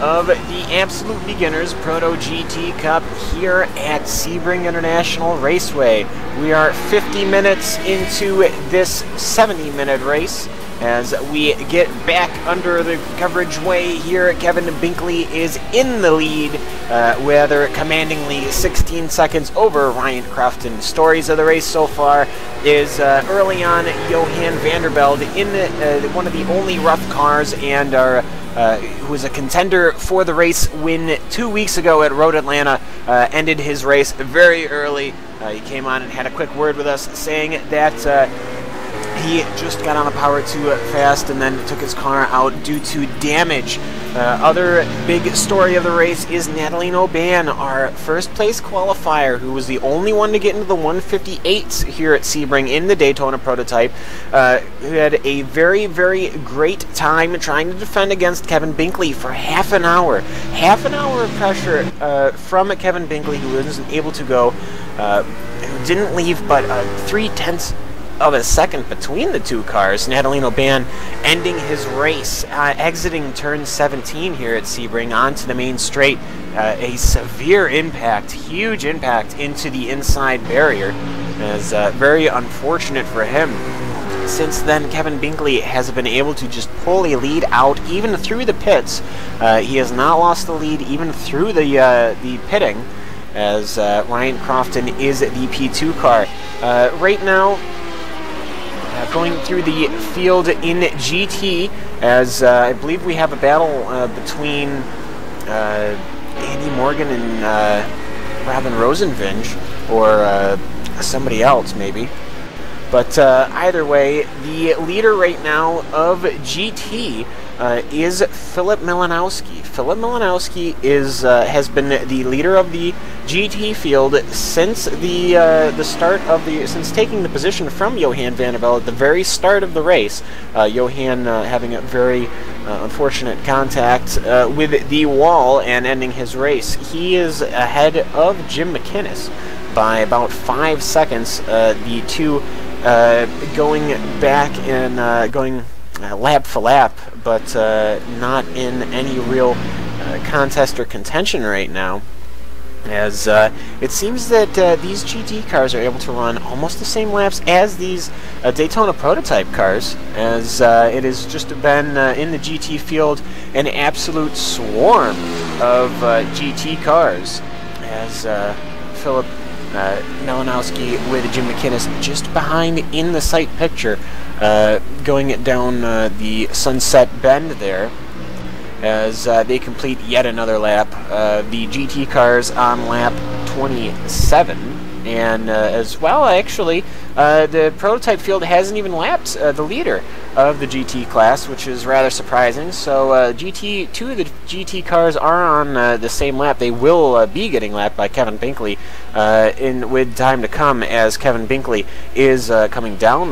of the Absolute Beginners Proto GT Cup here at Sebring International Raceway. We are 50 minutes into this 70-minute race. As we get back under the coverage way here, Kevin Binkley is in the lead, rather commandingly 16 seconds over Ryan Crofton. Stories of the race so far is early on, Johan Vandervelde in one of the only rough cars and who was a contender for the race win 2 weeks ago at Road Atlanta, ended his race very early. He came on and had a quick word with us saying that he just got on a power too fast and then took his car out due to damage. Other big story of the race is Natalie Oban, our first place qualifier, who was the only one to get into the 158s here at Sebring in the Daytona prototype, who had a very, very great time trying to defend against Kevin Binkley for half an hour. Half an hour of pressure from Kevin Binkley, who wasn't able to go, who didn't leave but 3/10 of a second between the two cars. Natalie Oban ending his race, exiting turn 17 here at Sebring onto the main straight. A severe impact, huge impact into the inside barrier. As very unfortunate for him. Since then, Kevin Binkley has been able to just pull a lead out even through the pits. He has not lost the lead even through the pitting, as Ryan Crofton is the P2 car. Right now, going through the field in GT, as I believe we have a battle between Andy Morgan and Robin Rosenvinge, or somebody else maybe. But either way, the leader right now of GT is Philip Malinowski. Philip Malinowski has been the leader of the GT field since since taking the position from Johan Vandervelde at the very start of the race. Johan having a very unfortunate contact with the wall and ending his race. He is ahead of Jim McInnes by about 5 seconds. The two going back and going lap for lap, but not in any real contest or contention right now, as it seems that these GT cars are able to run almost the same laps as these Daytona prototype cars, as it has just been in the GT field an absolute swarm of GT cars, as Philip Malinowski with Jim McInnes just behind in the sight picture, going down the Sunset Bend there, as they complete yet another lap. The GT cars on lap 27, and as well, actually, the prototype field hasn't even lapped the leader of the GT class, which is rather surprising. So two of the GT cars are on the same lap. They will be getting lapped by Kevin Binkley with time to come, as Kevin Binkley is coming down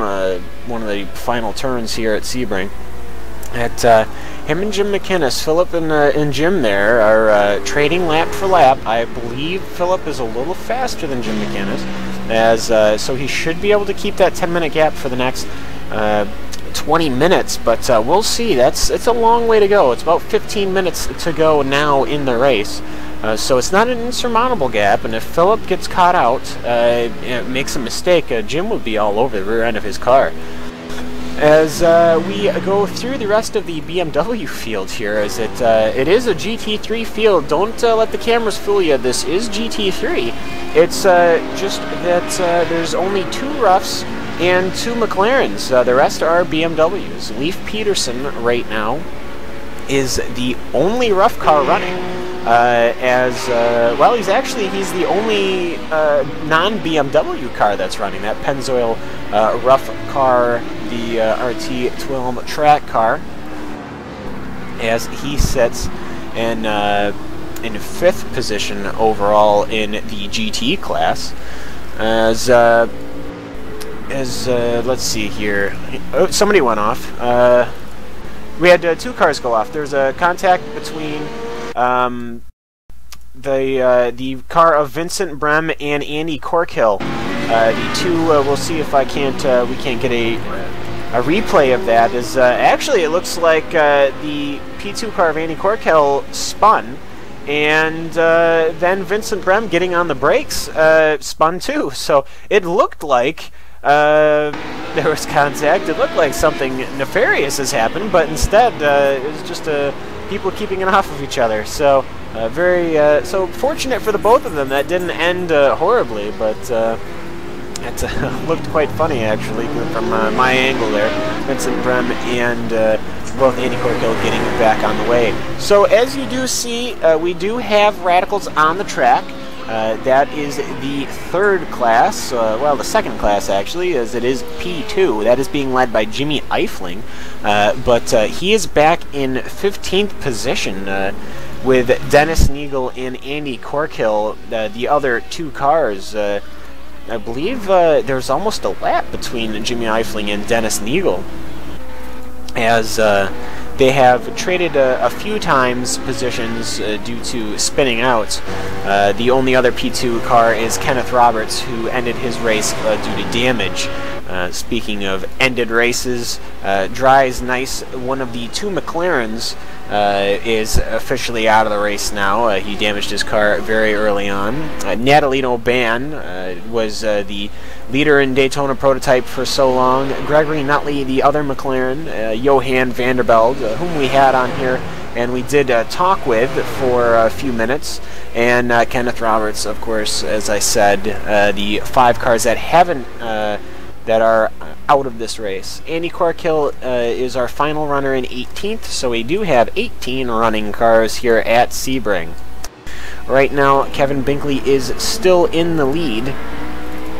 one of the final turns here at Sebring. Him and Jim McInnes, Philip and Jim there, are trading lap for lap. I believe Philip is a little faster than Jim McInnes, as so he should be able to keep that 10-minute gap for the next 20 minutes, but we'll see. It's a long way to go. It's about 15 minutes to go now in the race. So it's not an insurmountable gap, and if Philip gets caught out, makes a mistake, Jim would be all over the rear end of his car. As we go through the rest of the BMW field here, as it is a GT3 field. Don't let the cameras fool you. This is GT3. It's just that there's only 2 roughs and 2 McLarens. The rest are BMWs. Leif Peterson right now is the only rough car running. Well, he's the only non-BMW car that's running. That Pennzoil rough car, the RT Twilm track car, as he sits in 5th position overall in the GT class. As let's see here. Oh, somebody went off. We had 2 cars go off. There's a contact between the car of Vincent Brem and Andy Corkhill. The 2, we'll see if we can't get a replay of that. Is actually, it looks like the P2 car of Andy Corkhill spun, and then Vincent Brem, getting on the brakes, spun too. So it looked like there was contact. It looked like something nefarious has happened, but instead it was just people keeping it off of each other. So very so fortunate for the both of them. That didn't end horribly, but it looked quite funny actually from my angle there. Vincent Brem and both Andy Corkhill getting back on the way. So as you do see, we do have radicals on the track. That is the 3rd class, well, the 2nd class actually, as it is P2. That is being led by Jimmy Eifling, but he is back in 15th position with Dennis Neagle and Andy Corkhill, the other 2 cars. I believe there's almost a lap between Jimmy Eifling and Dennis Neagle, as they have traded a few times positions due to spinning out. The only other P2 car is Kenneth Roberts, who ended his race due to damage. Speaking of ended races, Dries Nice, one of the 2 McLarens, is officially out of the race now. He damaged his car very early on. Natalino Ban was the leader in Daytona Prototype for so long. Gregory Nutley, the other McLaren. Johan Vandervelde, whom we had on here and we did talk with for a few minutes. And Kenneth Roberts, of course, as I said, the 5 cars that haven't that are out of this race. Andy Corkhill is our final runner in 18th, so we do have 18 running cars here at Sebring. Right now, Kevin Binkley is still in the lead,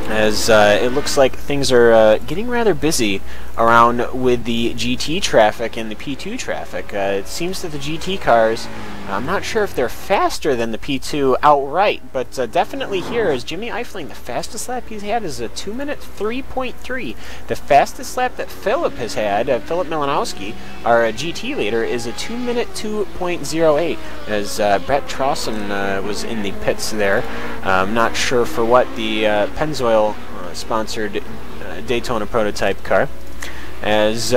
as it looks like things are getting rather busy around with the GT traffic and the P2 traffic. It seems that the GT cars, I'm not sure if they're faster than the P2 outright, but definitely here is Jimmy Eifling. The fastest lap he's had is a 2-minute 3.3. The fastest lap that Philip has had, Philip Milanowski, our GT leader, is a 2-minute 2.08, as Brett Trauson was in the pits there. I'm not sure for what the Pennzoil sponsored Daytona Prototype car. As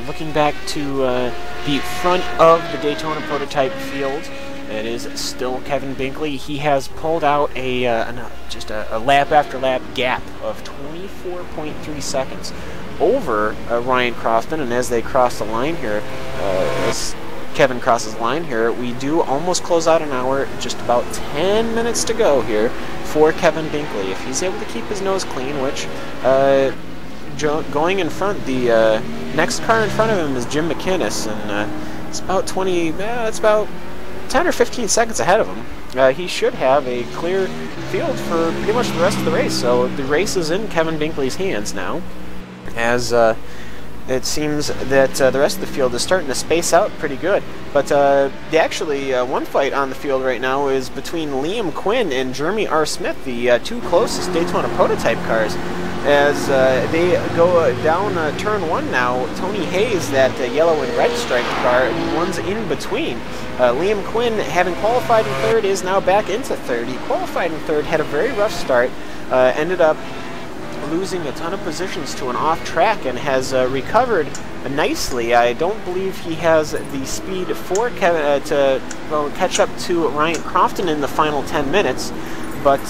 looking back to the front of the Daytona Prototype field, it is still Kevin Binkley. He has pulled out just a lap after lap gap of 24.3 seconds over Ryan Crofton, and as they cross the line here, as Kevin crosses the line here, we do almost close out an hour, just about 10 minutes to go here for Kevin Binkley. If he's able to keep his nose clean, which going in front, the next car in front of him is Jim McInnes, and it's about 10 or 15 seconds ahead of him. He should have a clear field for pretty much the rest of the race, so the race is in Kevin Binkley's hands now, as it seems that the rest of the field is starting to space out pretty good. But actually, one fight on the field right now is between Liam Quinn and Jeremy R. Smith, the 2 closest Daytona Prototype cars. As they go down turn 1 now, Tony Hayes, that yellow and red striped car, one's in between. Liam Quinn, having qualified in 3rd, is now back into 3rd. He qualified in 3rd, had a very rough start, ended up losing a ton of positions to an off track and has recovered nicely. I don't believe he has the speed for Kevin to catch up to Ryan Crofton in the final 10 minutes, but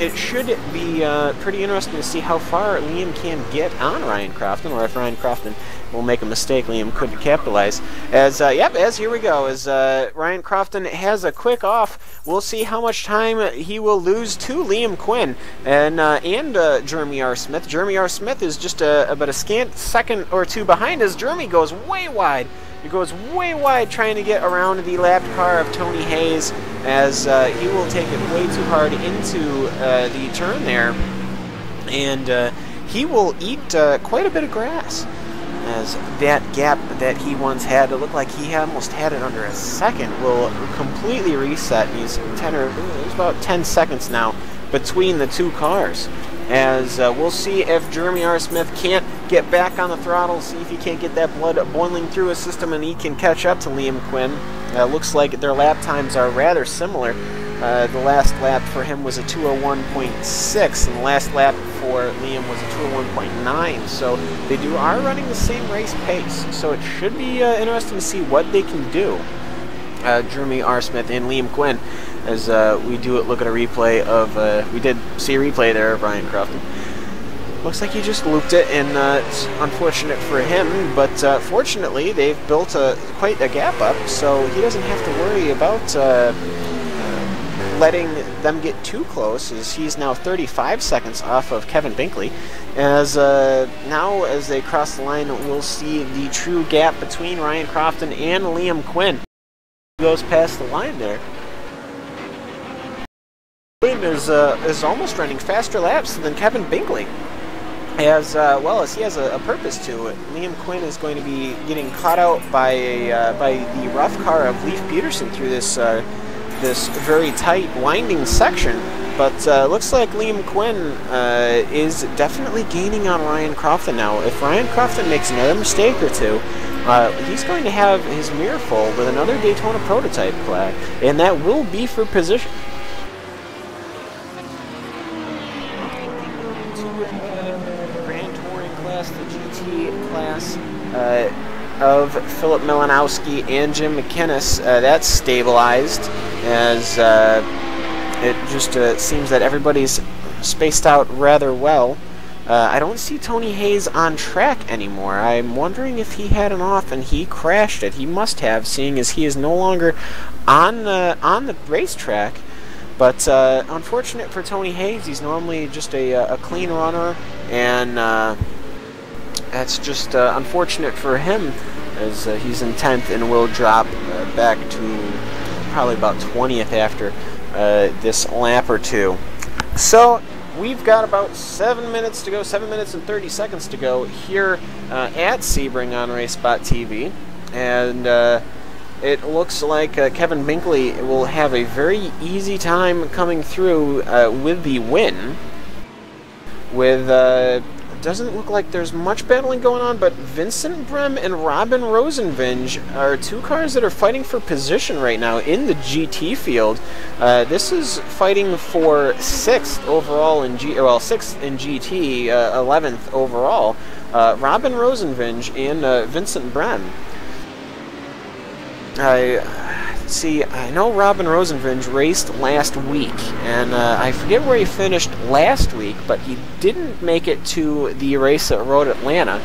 it should be pretty interesting to see how far Liam can get on Ryan Crofton, or if Ryan Crofton will make a mistake, Liam could capitalize. As here we go, as Ryan Crofton has a quick off. We'll see how much time he will lose to Liam Quinn and Jeremy R. Smith. Jeremy R. Smith is just about a scant second or two behind as Jeremy goes way wide. He goes way wide trying to get around the lapped car of Tony Hayes, as he will take it way too hard into the turn there, and he will eat quite a bit of grass, as that gap that he once had to look like he almost had it under a second will completely reset. He's there's about 10 seconds now between the two cars, as we'll see if Jeremy R. Smith can't get back on the throttle, see if he can't get that blood boiling through his system and he can catch up to Liam Quinn. Looks like their lap times are rather similar. The last lap for him was a 2:01.6, and the last lap for Liam was a 2:01.9, so they are running the same race pace, so it should be interesting to see what they can do. Jeremy R. Smith and Liam Quinn, as we look at a replay of, we did see a replay there of Ryan Crofton. Looks like he just looped it, and it's unfortunate for him, but fortunately they've built quite a gap up, so he doesn't have to worry about letting them get too close, as he's now 35 seconds off of Kevin Binkley. As now as they cross the line, we'll see the true gap between Ryan Crofton and Liam Quinn. He goes past the line there. Quinn is almost running faster laps than Kevin Binkley, as well as he has a purpose to it. Liam Quinn is going to be getting caught out by the rough car of Leif Peterson through this this very tight winding section, but looks like Liam Quinn is definitely gaining on Ryan Crofton now. If Ryan Crofton makes another mistake or two, he's going to have his mirror full with another Daytona prototype plaque, and that will be for position. Grand Touring class, the GT class of Philip Malinowski and Jim McInnes, that's stabilized, as it just seems that everybody's spaced out rather well. I don't see Tony Hayes on track anymore. I'm wondering if he had an off and he crashed it. He must have, seeing as he is no longer on the racetrack. But unfortunate for Tony Hayes, he's normally just a clean runner, and that's just unfortunate for him, as he's in 10th and will drop back to probably about 20th after this lap or two. So we've got about 7 minutes to go, 7 minutes and 30 seconds to go here at Sebring on RaceSpotTV, and it looks like Kevin Binkley will have a very easy time coming through with the win. Doesn't look like there's much battling going on, but Vincent Brem and Robin Rosenvinge are two cars that are fighting for position right now in the GT field. This is fighting for 6th overall in sixth in GT, 11th overall. Robin Rosenvinge and Vincent Brem. I know Robin Rosenvinge raced last week, and I forget where he finished last week, but he didn't make it to the race at Road Atlanta.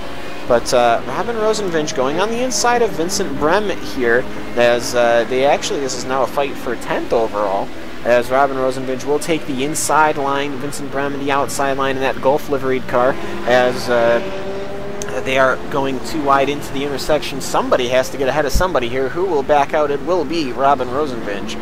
But Robin Rosenvinge going on the inside of Vincent Brem here, as this is now a fight for 10th overall, as Robin Rosenvinge will take the inside line, Vincent Brem the outside line in that Gulf liveried car, as they are going too wide into the intersection. Somebody has to get ahead of somebody here. Who will back out? It will be Robin Rosenvinge.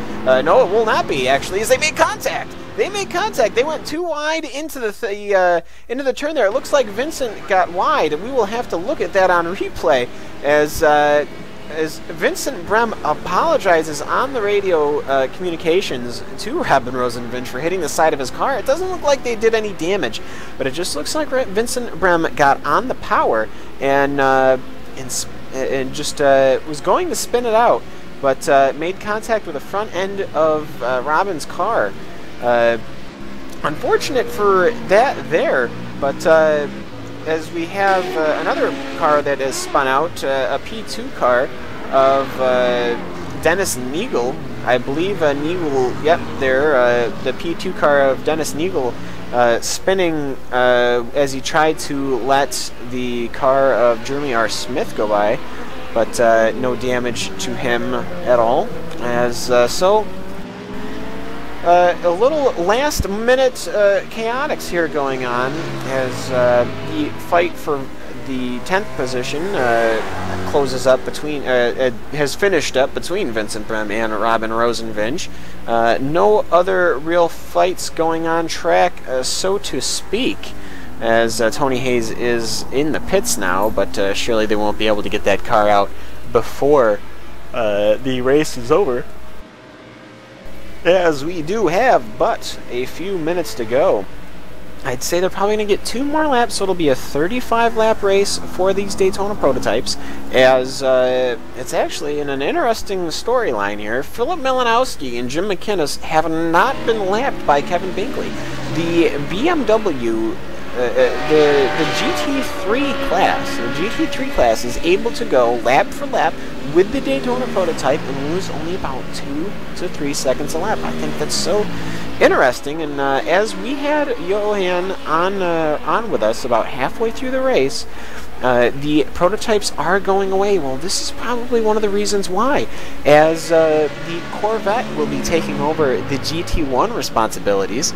No, it will not be, actually, as they made contact. They made contact. They went too wide into the turn there. It looks like Vincent got wide, and we will have to look at that on replay, as Vincent Brem apologizes on the radio communications to Robin Rosenvinge for hitting the side of his car. It doesn't look like they did any damage, but it just looks like Vincent Brem got on the power and just was going to spin it out, but made contact with the front end of Robin's car. Unfortunate for that there, But as we have another car that has spun out, a P2 car of Dennis Neagle. I believe Neagle, yep, there, the P2 car of Dennis Neagle spinning as he tried to let the car of Jeremy R. Smith go by, but no damage to him at all. As so, a little last-minute chaotics here going on as the fight for the 10th position closes up between, has finished up between Vincent Brem and Robin Rosenvinge. No other real fights going on track, so to speak, as Tony Hayes is in the pits now, but surely they won't be able to get that car out before the race is over, as we do have but a few minutes to go. I'd say they're probably going to get 2 more laps, so it'll be a 35-lap race for these Daytona prototypes, as it's actually in an interesting storyline here. Philip Malinowski and Jim McInnes have not been lapped by Kevin Binkley. The BMW, the GT3 class, the GT3 class is able to go lap for lap with the Daytona prototype and lose only about 2 to 3 seconds a lap. I think that's so interesting, and as we had Johan on with us about halfway through the race, the prototypes are going away. Well, this is probably one of the reasons why, as the Corvette will be taking over the GT1 responsibilities,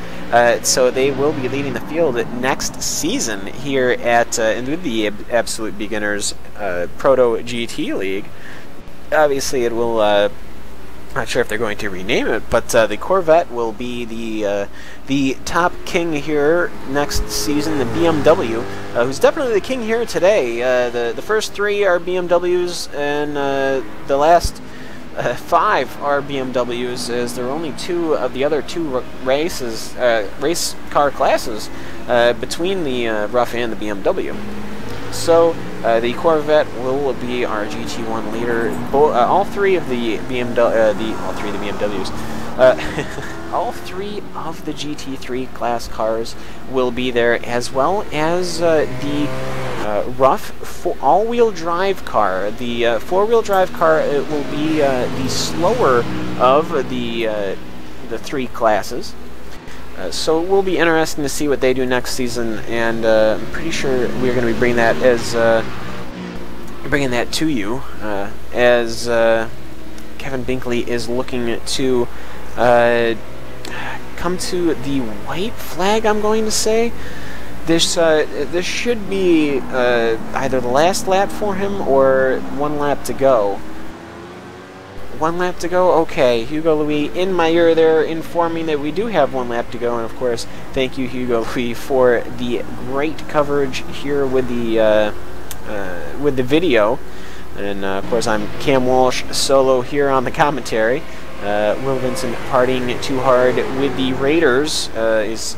so they will be leading the field next season here at with the Absolute Beginners Proto GT League. Obviously, it will. Not sure if they're going to rename it, but the Corvette will be the top king here next season. The BMW, who's definitely the king here today. The first 3 are BMWs, and the last 5 are BMWs, as there are only 2 of the other 2 races, race car classes between the Rough and the BMW. So the Corvette will be our GT1 leader. All 3 of the BMWs, all 3 of the GT3 class cars will be there, as well as the Rough all-wheel drive car. The 4-wheel drive car will be the slower of the 3 classes. So it will be interesting to see what they do next season, and I'm pretty sure we're going to be bringing that to you, as Kevin Binkley is looking to come to the white flag. I'm going to say this should be either the last lap for him or 1 lap to go. 1 lap to go? Okay, Hugo Louis in my ear there, informing that we do have 1 lap to go, and of course, thank you, Hugo Louis, for the great coverage here with the video. And of course, I'm Cam Walsh solo here on the commentary. Will Vincent partying too hard with the Raiders as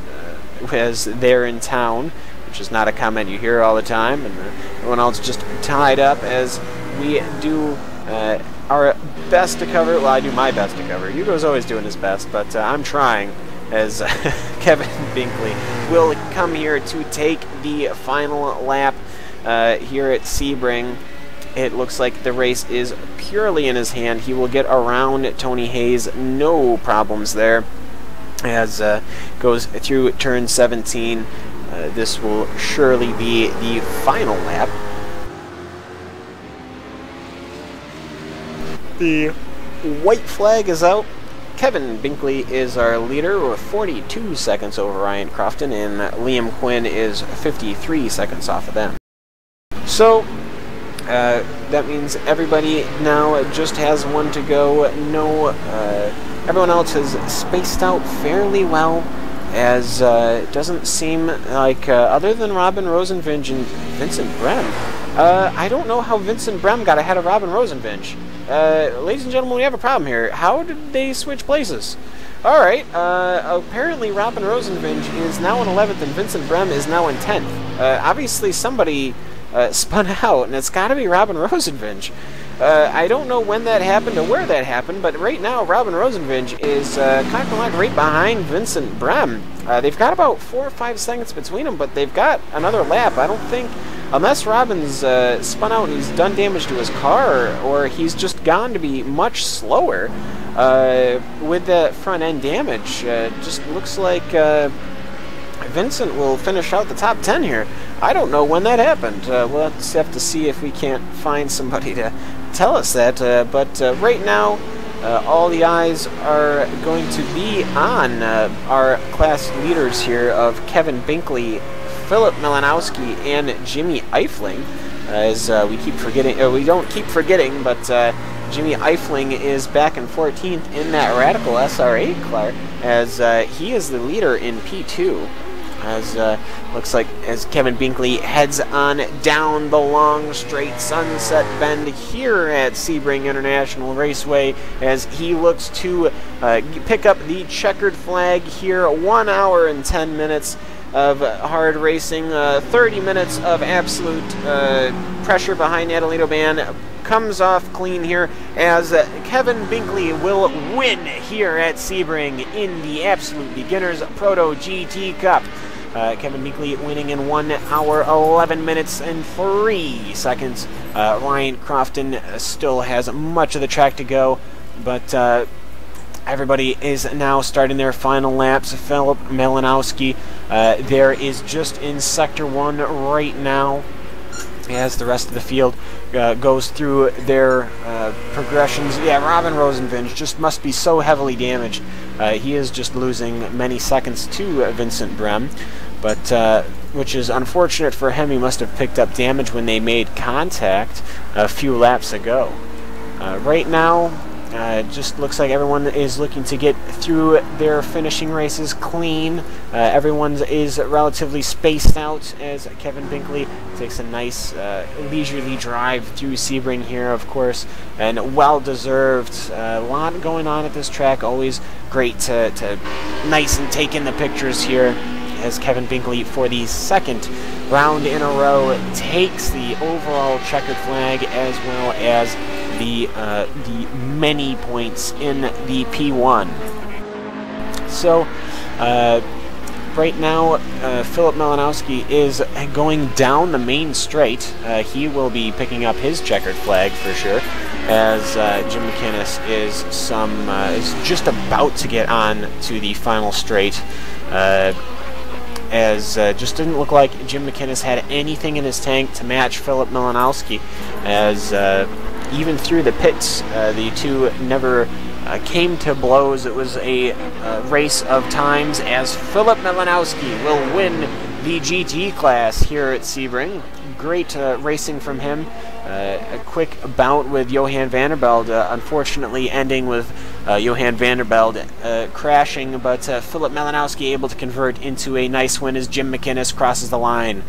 they're in town, which is not a comment you hear all the time, and everyone else just tied up as we do our best to cover. Well, I do my best to cover. Hugo's always doing his best, but I'm trying, as Kevin Binkley will come here to take the final lap here at Sebring. It looks like the race is purely in his hand. He will get around Tony Hayes, no problems there, as goes through turn 17. This will surely be the final lap. The white flag is out. Kevin Binkley is our leader with 42 seconds over Ryan Crofton, and Liam Quinn is 53 seconds off of them. So that means everybody now just has 1 to go. No, everyone else has spaced out fairly well, as it doesn't seem like, other than Robin Rosenvinge and Vincent Brem, I don't know how Vincent Brem got ahead of Robin Rosenvinge. Ladies and gentlemen, we have a problem here. How did they switch places? Alright, apparently Robin Rosenvinge is now in 11th and Vincent Brem is now in 10th. Obviously somebody spun out, and it's got to be Robin Rosenvinge. I don't know when that happened or where that happened, but right now Robin Rosenvinge is kind of like right behind Vincent Brem. They've got about 4 or 5 seconds between them, but they've got another lap. I don't think, unless Robin's spun out and he's done damage to his car, or he's just gone to be much slower with the front end damage. Just looks like Vincent will finish out the top 10 here. I don't know when that happened. We'll have to see if we can't find somebody to tell us that. But right now, all the eyes are going to be on our class leaders here of Kevin Binkley, Philip Malinowski, and Jimmy Eifling. As we keep forgetting, we don't keep forgetting, but Jimmy Eifling is back in 14th in that Radical SR8 car, as he is the leader in P2. As looks like as Kevin Binkley heads on down the long straight sunset bend here at Sebring International Raceway, as he looks to pick up the checkered flag here. 1 hour and 10 minutes of hard racing, 30 minutes of absolute pressure behind Adelino Band. Comes off clean here, as Kevin Binkley will win here at Sebring in the Absolute Beginners Proto GT Cup. Kevin Binkley winning in 1 hour, 11 minutes, and 3 seconds. Ryan Crofton still has much of the track to go, but everybody is now starting their final laps. Philip Malinowski there is just in Sector 1 right now, as the rest of the field goes through their progressions. Yeah, Robin Rosenvinge just must be so heavily damaged. He is just losing many seconds to Vincent Brem, but which is unfortunate for him. He must have picked up damage when they made contact a few laps ago. Right now, just looks like everyone is looking to get through their finishing races clean. Everyone is relatively spaced out, as Kevin Binkley takes a nice leisurely drive through Sebring here, of course, and well-deserved. A lot going on at this track. Always great to nice and take in the pictures here, as Kevin Binkley, for the second round in a row, takes the overall checkered flag, as well as the many points in the P1. So right now, Philip Malinowski is going down the main straight. He will be picking up his checkered flag for sure, as Jim McInnes is just about to get on to the final straight. As just didn't look like Jim McInnes had anything in his tank to match Philip Malinowski, as even through the pits, the two never came to blows. It was a race of times, as Philip Malinowski will win the GT class here at Sebring. Great racing from him. A quick bout with Johan Vandervelde, unfortunately ending with Johan Vandervelde crashing, but Philip Malinowski able to convert into a nice win as Jim McInnes crosses the line.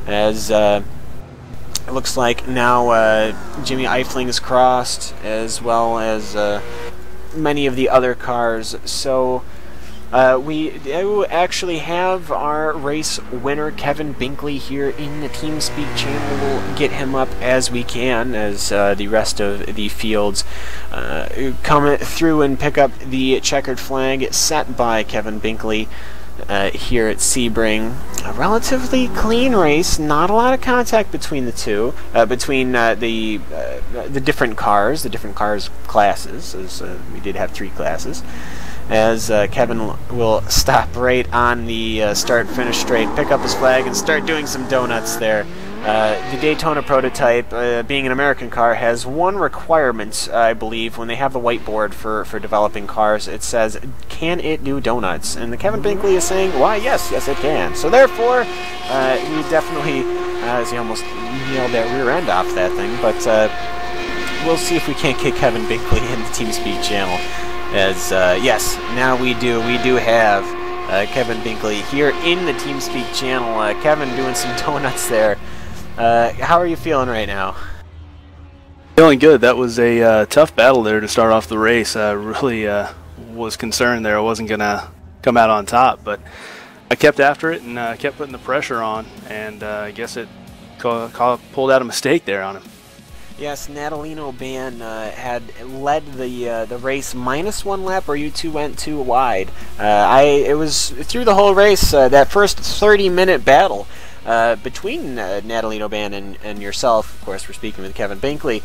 As it looks like now Jimmy Eifling is crossed, as well as many of the other cars. So we do actually have our race winner, Kevin Binkley, here in the TeamSpeak channel. We'll get him up as we can, as the rest of the fields come through and pick up the checkered flag set by Kevin Binkley here at Sebring. A relatively clean race, not a lot of contact between the two, between the different cars, classes, as we did have 3 classes. As Kevin will stop right on the start-finish straight, pick up his flag, and start doing some donuts there. The Daytona prototype, being an American car, has one requirement, I believe, when they have the whiteboard for developing cars. It says, can it do donuts? And the Kevin Binkley is saying, why, yes it can. So therefore, we definitely, as he almost nailed that rear end off that thing, but we'll see if we can't get Kevin Binkley in the TeamSpeak channel. As, yes, now we do have Kevin Binkley here in the TeamSpeak channel. Kevin doing some donuts there. How are you feeling right now? Feeling good. That was a tough battle there to start off the race. I really was concerned there I wasn't going to come out on top, but I kept after it and kept putting the pressure on, and I guess it pulled out a mistake there on him. Yes, Natalino Ban had led the race -1 lap where you two went too wide. It was through the whole race, that first 30-minute battle between Natalino Ban and yourself. Of course, we're speaking with Kevin Binkley,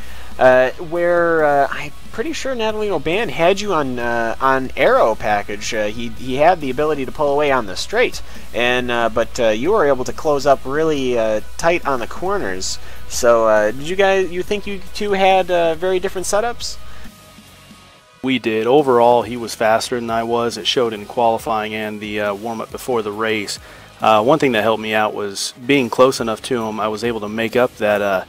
where I'm pretty sure Natalino Ban had you on aero package. He had the ability to pull away on the straight, and but you were able to close up really tight on the corners. So did you think you two had very different setups? We did. Overall, he was faster than I was. It showed in qualifying and the warm-up before the race. One thing that helped me out was being close enough to him. I was able to make up that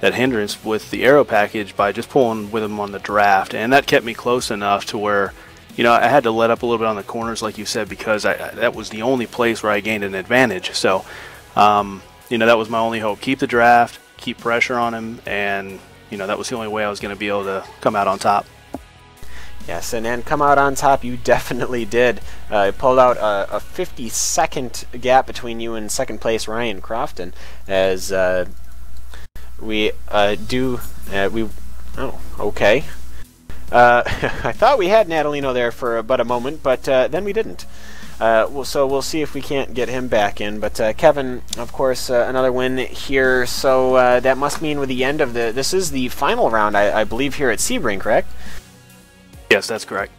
hindrance with the aero package by just pulling with him on the draft, and that kept me close enough to where, you know, I had to let up a little bit on the corners, like you said, because that was the only place where I gained an advantage. So, you know, that was my only hope. Keep the draft, keep pressure on him, and, you know, that was the only way I was going to be able to come out on top. Yes, and come out on top you definitely did. Pulled out a 50-second gap between you and second place Ryan Crofton, as we oh, okay. I thought we had Natalino there for but a moment, but then we didn't. So we'll see if we can't get him back in. But Kevin, of course, another win here. So that must mean with the end of this is the final round, I believe, here at Sebring, correct? Yes, that's correct.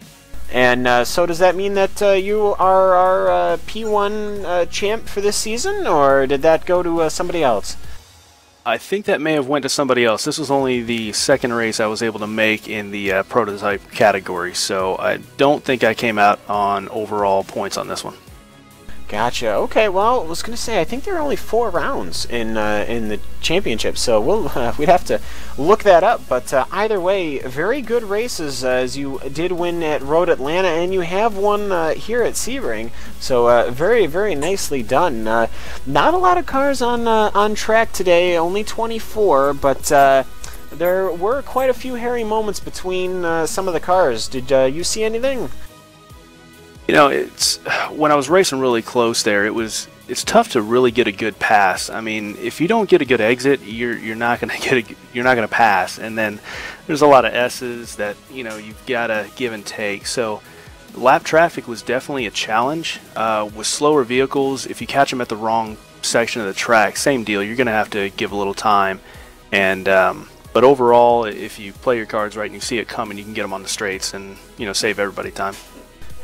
And so does that mean that you are our P1 champ for this season, or did that go to somebody else? I think that may have went to somebody else. This was only the second race I was able to make in the prototype category, so I don't think I came out on overall points on this one. Gotcha. Okay. Well, I was gonna say I think there are only 4 rounds in the championship, so we'd have to look that up. But either way, very good races, as you did win at Road Atlanta, and you have won here at Sebring. So very, very nicely done. Not a lot of cars on track today, only 24, but there were quite a few hairy moments between some of the cars. Did you see anything? You know, it's when I was racing really close there, it's tough to really get a good pass. I mean, if you don't get a good exit, you're not gonna pass. And then there's a lot of S's that, you know, you've got to give and take. So lap traffic was definitely a challenge. With slower vehicles, if you catch them at the wrong section of the track, same deal. You're gonna have to give a little time. And but overall, if you play your cards right and you see it coming, you can get them on the straights and, you know, save everybody time.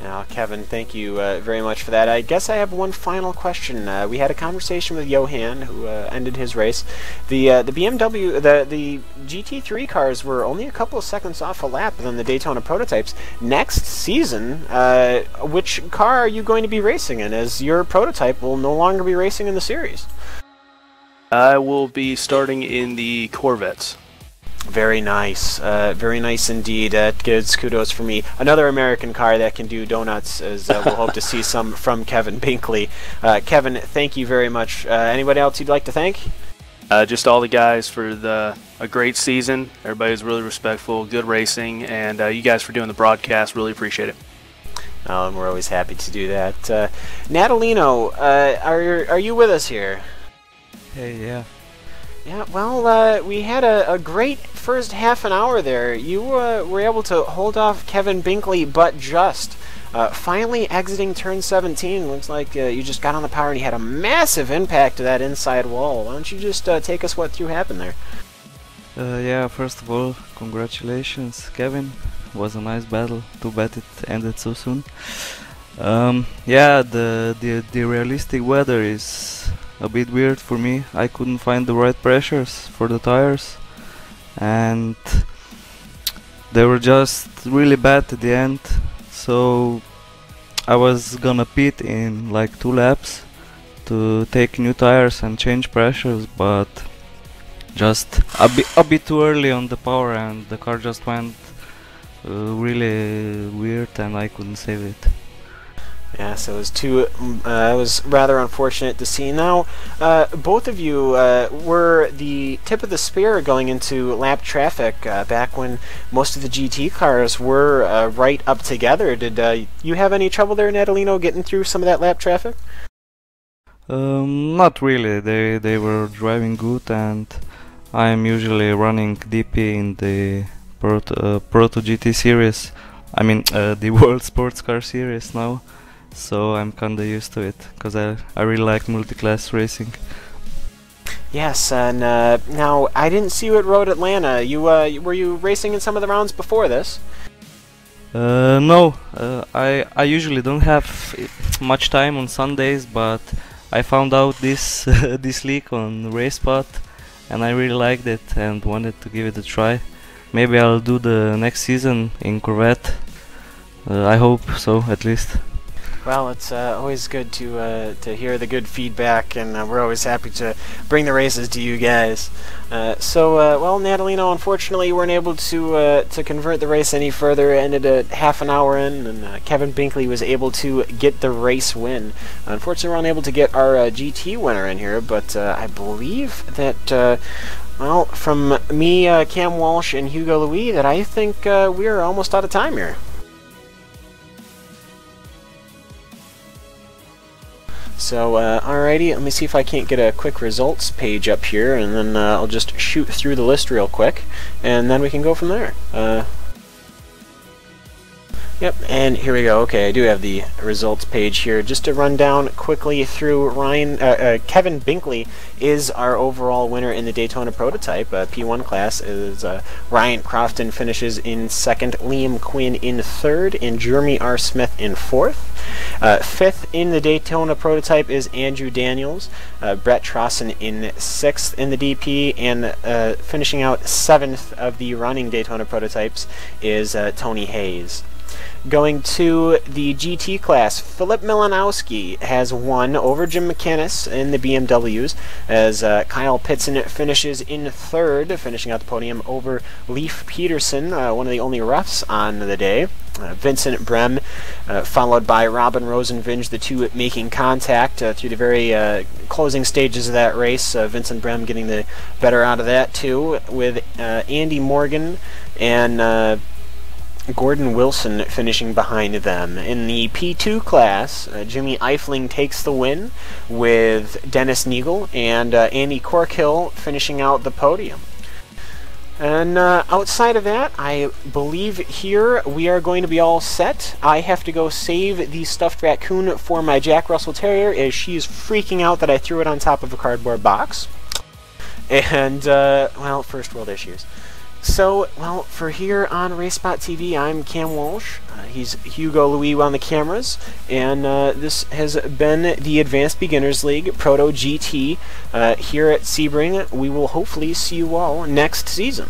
Now, Kevin, thank you very much for that. I guess I have one final question. We had a conversation with Johan, who ended his race. The BMW, the GT3 cars were only a couple of seconds off a lap than the Daytona prototypes. Next season, which car are you going to be racing in, as your prototype will no longer be racing in the series? I will be starting in the Corvettes. Very nice indeed. Gives kudos for me. Another American car that can do donuts, as we'll hope to see some from Kevin Binkley. Kevin, thank you very much. Anybody else you'd like to thank? Just all the guys for a great season. Everybody's really respectful, good racing, and you guys for doing the broadcast. Really appreciate it. And we're always happy to do that. Natalino, are you with us here? Hey, yeah. Yeah, well, we had a great first half an hour there. You were able to hold off Kevin Binkley, but just. Finally exiting turn 17, looks like you just got on the power and you had a massive impact to that inside wall. Why don't you just take us what through happened there? Yeah, first of all, congratulations, Kevin. It was a nice battle. Too bad it ended so soon. Yeah, the realistic weather is a bit weird for me. I couldn't find the right pressures for the tires, and they were just really bad at the end. So I was gonna pit in like 2 laps to take new tires and change pressures, but just a bit too early on the power, and the car just went really weird, and I couldn't save it. Yeah, so it was rather unfortunate to see. Now, both of you were the tip of the spear going into lap traffic back when most of the GT cars were right up together. Did you have any trouble there, Natalino, getting through some of that lap traffic? Not really. They were driving good, and I'm usually running DP in the Proto GT series. I mean the World Sports Car series now. So I'm kinda used to it, because I really like multi-class racing. Yes, and now I didn't see you at Road Atlanta. Were you racing in some of the rounds before this? No, I usually don't have much time on Sundays, but I found out this this league on RaceSpot, and I really liked it and wanted to give it a try. Maybe I'll do the next season in Corvette. I hope so, at least. Well, it's always good to hear the good feedback, and we're always happy to bring the races to you guys. Well, Natalino, unfortunately, you weren't able to convert the race any further. It ended at half an hour in, and Kevin Binkley was able to get the race win. Unfortunately, we're unable to get our GT winner in here, but I believe that, well, from me, Cam Walsh, and Hugo Louis, that I think we're almost out of time here. So, alrighty, let me see if I can't get a quick results page up here, and then I'll just shoot through the list real quick, and then we can go from there. Yep, and here we go. Okay, I do have the results page here. Just to run down quickly through Kevin Binkley is our overall winner in the Daytona Prototype. P1 class is Ryan Crofton finishes in second, Liam Quinn in third, and Jeremy R. Smith in fourth. Fifth in the Daytona Prototype is Andrew Daniels, Brett Trosson in sixth in the DP, and finishing out seventh of the running Daytona Prototypes is Tony Hayes. Going to the GT class, Philip Milanowski has won over Jim McInnes in the BMWs, as Kyle Pitson finishes in third, finishing out the podium over Leif Peterson, one of the only refs on the day. Vincent Brem, followed by Robin Rosenvinge, the two making contact through the very closing stages of that race. Vincent Brem getting the better out of that too, with Andy Morgan and Gordon Wilson finishing behind them. In the P2 class, Jimmy Eifling takes the win, with Dennis Neagle and Andy Corkhill finishing out the podium. And outside of that, I believe here we are going to be all set. I have to go save the stuffed raccoon for my Jack Russell Terrier, as she's freaking out that I threw it on top of a cardboard box. And, well, first world issues. So, well, for here on RaceSpotTV, I'm Cam Walsh. He's Hugo Louis on the cameras, and this has been the Advanced Beginners League Proto GT here at Sebring. We will hopefully see you all next season.